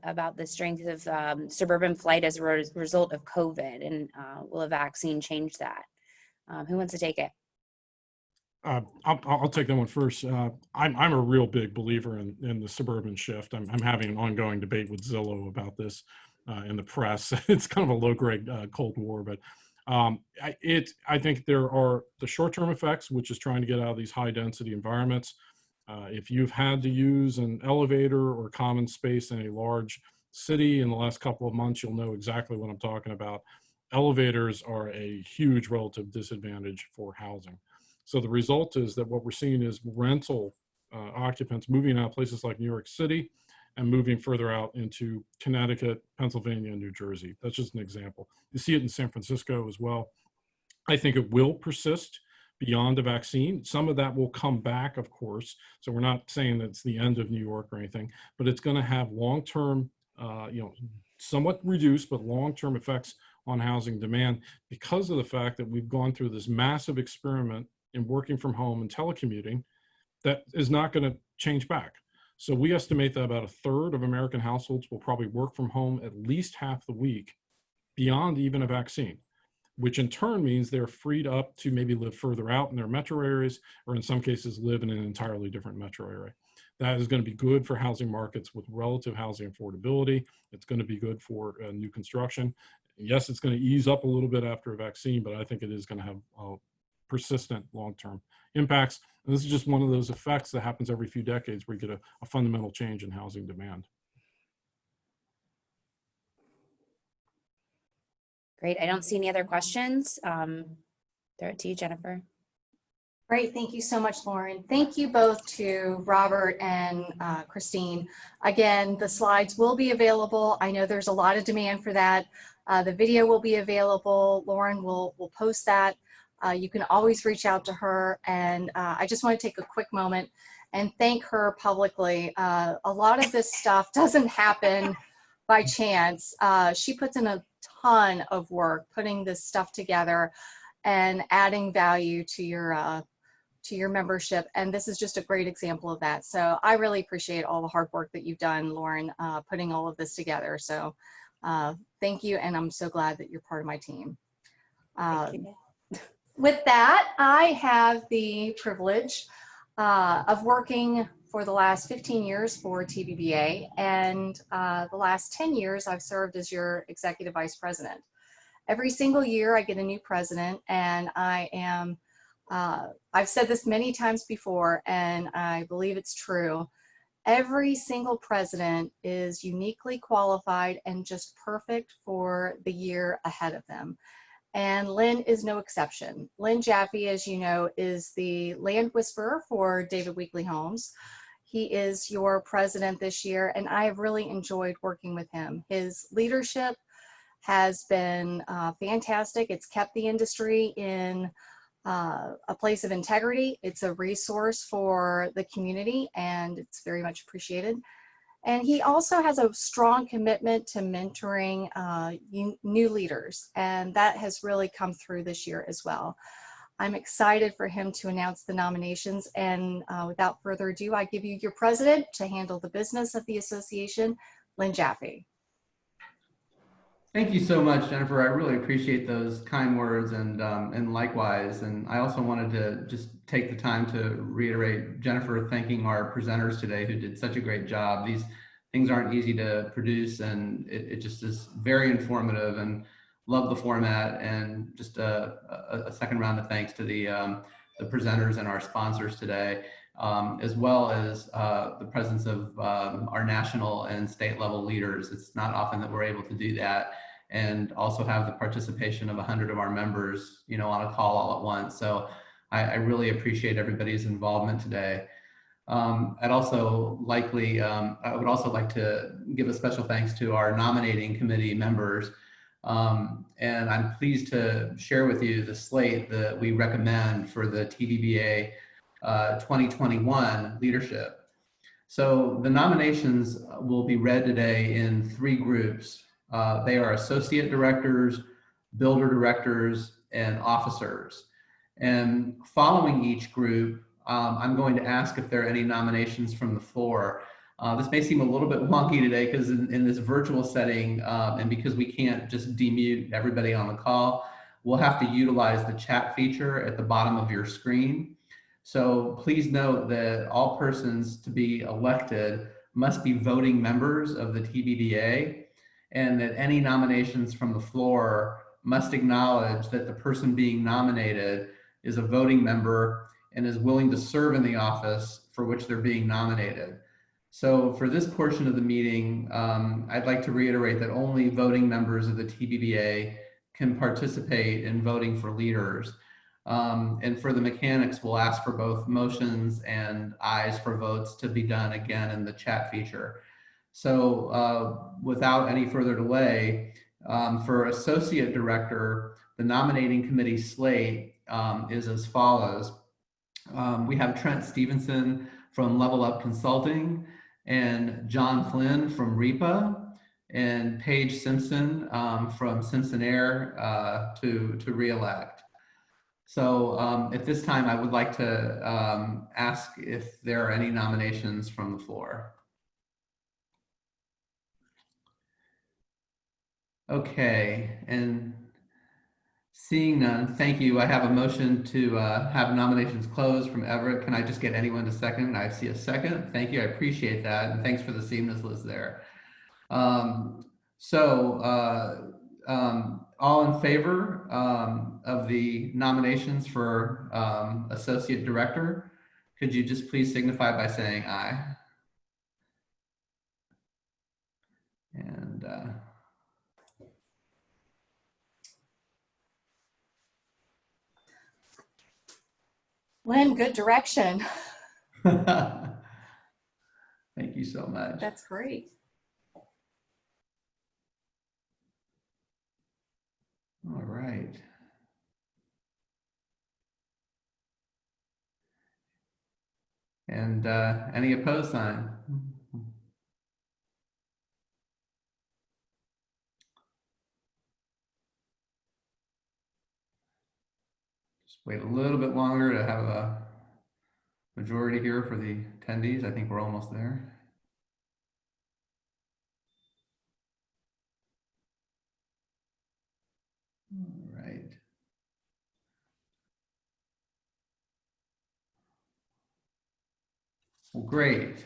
about the strength of suburban flight as a result of COVID, and will a vaccine change that? Who wants to take it?
I'll take that one first. I'm a real big believer in the suburban shift. I'm having an ongoing debate with Zillow about this in the press. It's kind of a low-grade Cold War, but I think there are the short-term effects, which is trying to get out of these high-density environments. If you've had to use an elevator or common space in a large city in the last couple of months, you'll know exactly what I'm talking about. Elevators are a huge relative disadvantage for housing. So the result is that what we're seeing is rental occupants moving out of places like New York City and moving further out into Connecticut, Pennsylvania, and New Jersey. That's just an example. You see it in San Francisco as well. I think it will persist beyond the vaccine. Some of that will come back, of course. So we're not saying that it's the end of New York or anything, but it's going to have long-term, somewhat reduced, but long-term effects on housing demand because of the fact that we've gone through this massive experiment in working from home and telecommuting that is not going to change back. So we estimate that about a third of American households will probably work from home at least half the week beyond even a vaccine, which in turn means they're freed up to maybe live further out in their metro areas, or in some cases live in an entirely different metro area. That is going to be good for housing markets with relative housing affordability. It's going to be good for new construction. Yes, it's going to ease up a little bit after a vaccine, but I think it is going to have persistent long-term impacts. And this is just one of those effects that happens every few decades where you get a fundamental change in housing demand.
Great. I don't see any other questions. Throw it to you, Jennifer.
Great. Thank you so much, Lauren. Thank you both to Robert and Christine. Again, the slides will be available. I know there's a lot of demand for that. The video will be available. Lauren will post that. You can always reach out to her. And I just want to take a quick moment and thank her publicly. A lot of this stuff doesn't happen by chance. She puts in a ton of work putting this stuff together and adding value to your membership. And this is just a great example of that. So I really appreciate all the hard work that you've done, Lauren, putting all of this together. So thank you. And I'm so glad that you're part of my team. With that, I have the privilege of working for the last 15 years for TBBA, and the last 10 years I've served as your executive vice president. Every single year I get a new president, and I am, I've said this many times before, and I believe it's true. Every single president is uniquely qualified and just perfect for the year ahead of them. And Lynn is no exception. Lynn Jaffe, as you know, is the land whisperer for David Weekley Homes. He is your president this year, and I have really enjoyed working with him. His leadership has been fantastic. It's kept the industry in a place of integrity. It's a resource for the community, and it's very much appreciated. And he also has a strong commitment to mentoring new leaders, and that has really come through this year as well. I'm excited for him to announce the nominations, and without further ado, I give you your president to handle the business of the association, Lynn Jaffe.
Thank you so much, Jennifer. I really appreciate those kind words, and likewise. And I also wanted to just take the time to reiterate Jennifer thanking our presenters today who did such a great job. These things aren't easy to produce, and it just is very informative, and love the format. And just a second round of thanks to the presenters and our sponsors today, as well as the presence of our national and state level leaders. It's not often that we're able to do that, and also have the participation of 100 of our members, you know, on a call all at once. So I really appreciate everybody's involvement today. I would also like to give a special thanks to our nominating committee members. And I'm pleased to share with you the slate that we recommend for the TBBA 2021 leadership. So the nominations will be read today in 3 groups. They are associate directors, builder directors, and officers. And following each group, I'm going to ask if there are any nominations from the floor. This may seem a little bit wonky today because in this virtual setting, and because we can't just demute everybody on the call, we'll have to utilize the chat feature at the bottom of your screen. So please note that all persons to be elected must be voting members of the TBBA, and that any nominations from the floor must acknowledge that the person being nominated is a voting member and is willing to serve in the office for which they're being nominated. So for this portion of the meeting, I'd like to reiterate that only voting members of the TBBA can participate in voting for leaders. And for the mechanics, we'll ask for both motions and ayes for votes to be done again in the chat feature. So without any further delay, for associate director, the nominating committee slate is as follows. We have Trent Stevenson from Level Up Consulting, and John Flynn from REPA, and Paige Simpson from Simpson Air to re-elect. So at this time, I would like to ask if there are any nominations from the floor. Okay, and seeing none, thank you. I have a motion to have nominations closed from Everett. Can I just get anyone to second? I see a second. Thank you. I appreciate that. And thanks for the seamless list there. All in favor of the nominations for associate director, could you just please signify by saying aye? And
Lynn, good direction.
thank you so much.
That's great.
All right. And any opposed sign? Just wait a little bit longer to have a majority here for the attendees. I think we're almost there. All right. Well, great.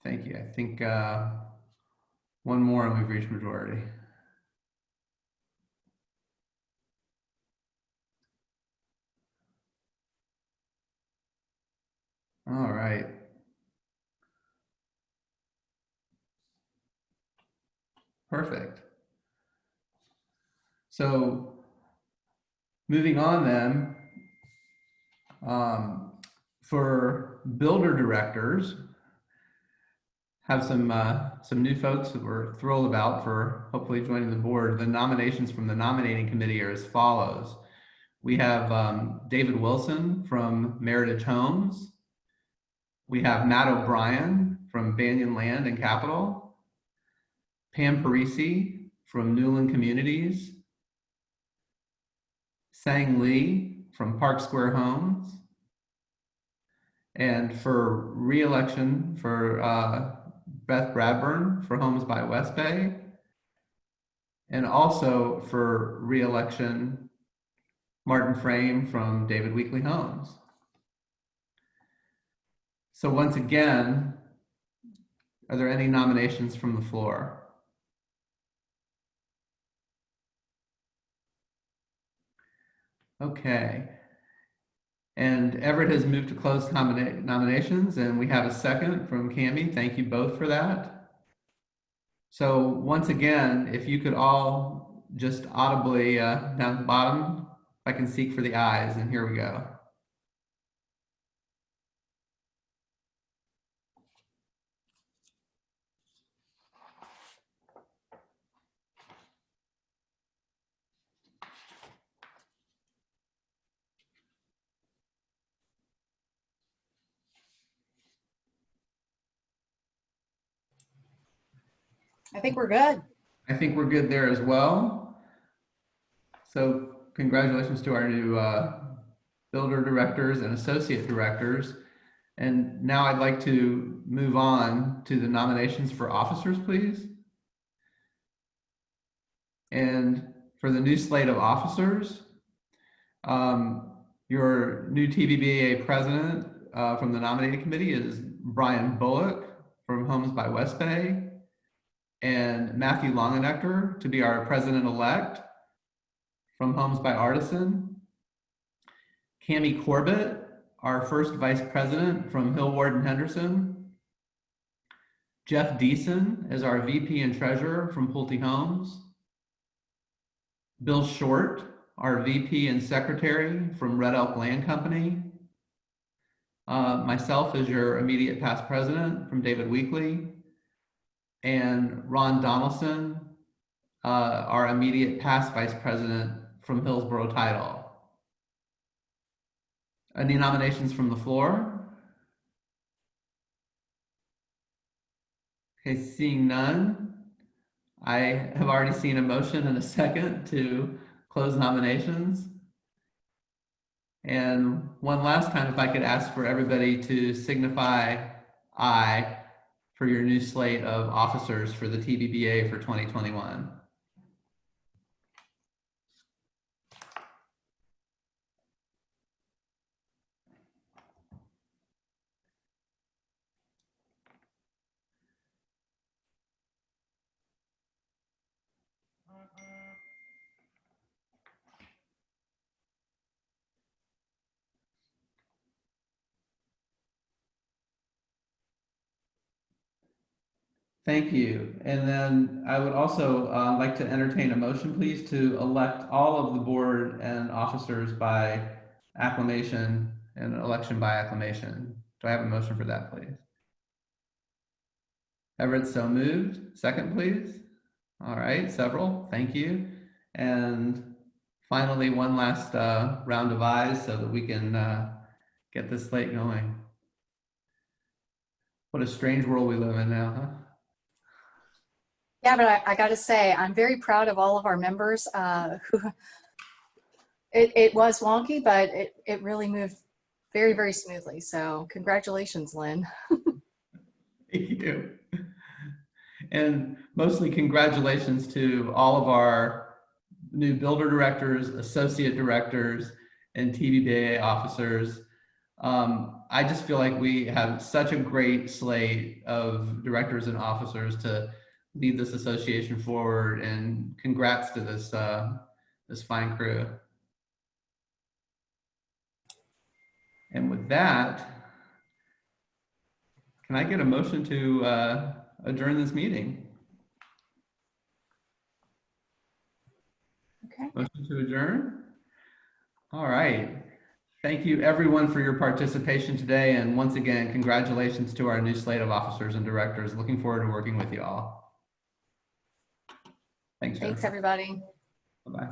Thank you. I think one more and we've reached majority. All right. Perfect. So moving on then, For builder directors, have some new folks that we're thrilled about for hopefully joining the board. The nominations from the nominating committee are as follows. We have David Wilson from Meritage Homes. We have Matt O'Brien from Banyan Land and Capital. Pam Parisi from Newland Communities. Sang Lee from Park Square Homes. And for re-election for Beth Bradburn for Homes by West Bay. And also for re-election, Martin Frame from David Weekly Homes. So once again, are there any nominations from the floor? Okay. And Everett has moved to close nominations, and we have a second from Cami. Thank you both for that. So once again, if you could all just audibly down at the bottom, I can seek for the ayes, and here we go.
I think we're good.
I think we're good there as well. So congratulations to our new builder directors and associate directors. And now I'd like to move on to the nominations for officers, please. And for the new slate of officers, your new TBBA president from the nominating committee is Brian Bullock from Homes by West Bay, and Matthew Longenecker to be our president-elect from Homes by Artisan. Cami Corbett, our first vice president from Hill Ward and Henderson. Jeff Deason as our VP and treasurer from Pulte Homes. Bill Short, our VP and secretary from Red Elk Land Company. Myself as your immediate past president from David Weekly. And Ron Donaldson, our immediate past vice president from Hillsborough Title. Any nominations from the floor? Okay, seeing none. I have already seen a motion and a second to close nominations. And one last time, if I could ask for everybody to signify aye for your new slate of officers for the TBBA for 2021. Thank you. And then I would also like to entertain a motion, please, to elect all of the board and officers by acclamation and election by acclamation. Do I have a motion for that, please? Everett, so moved. Second, please. All right, several. Thank you. And finally, one last round of ayes so that we can get this slate going. What a strange world we live in now, huh?
Yeah, but I got to say, I'm very proud of all of our members who, it was wonky, but it really moved very, very smoothly. So congratulations, Lynn.
Thank you. And mostly congratulations to all of our new builder directors, associate directors, and TBBA officers. I just feel like we have such a great slate of directors and officers to lead this association forward, and congrats to this this fine crew. And with that, can I get a motion to adjourn this meeting?
Okay.
Motion to adjourn? All right. Thank you everyone for your participation today. And once again, congratulations to our new slate of officers and directors. Looking forward to working with you all. Thanks,
Thanks,
Jennifer.
everybody.
Bye-bye.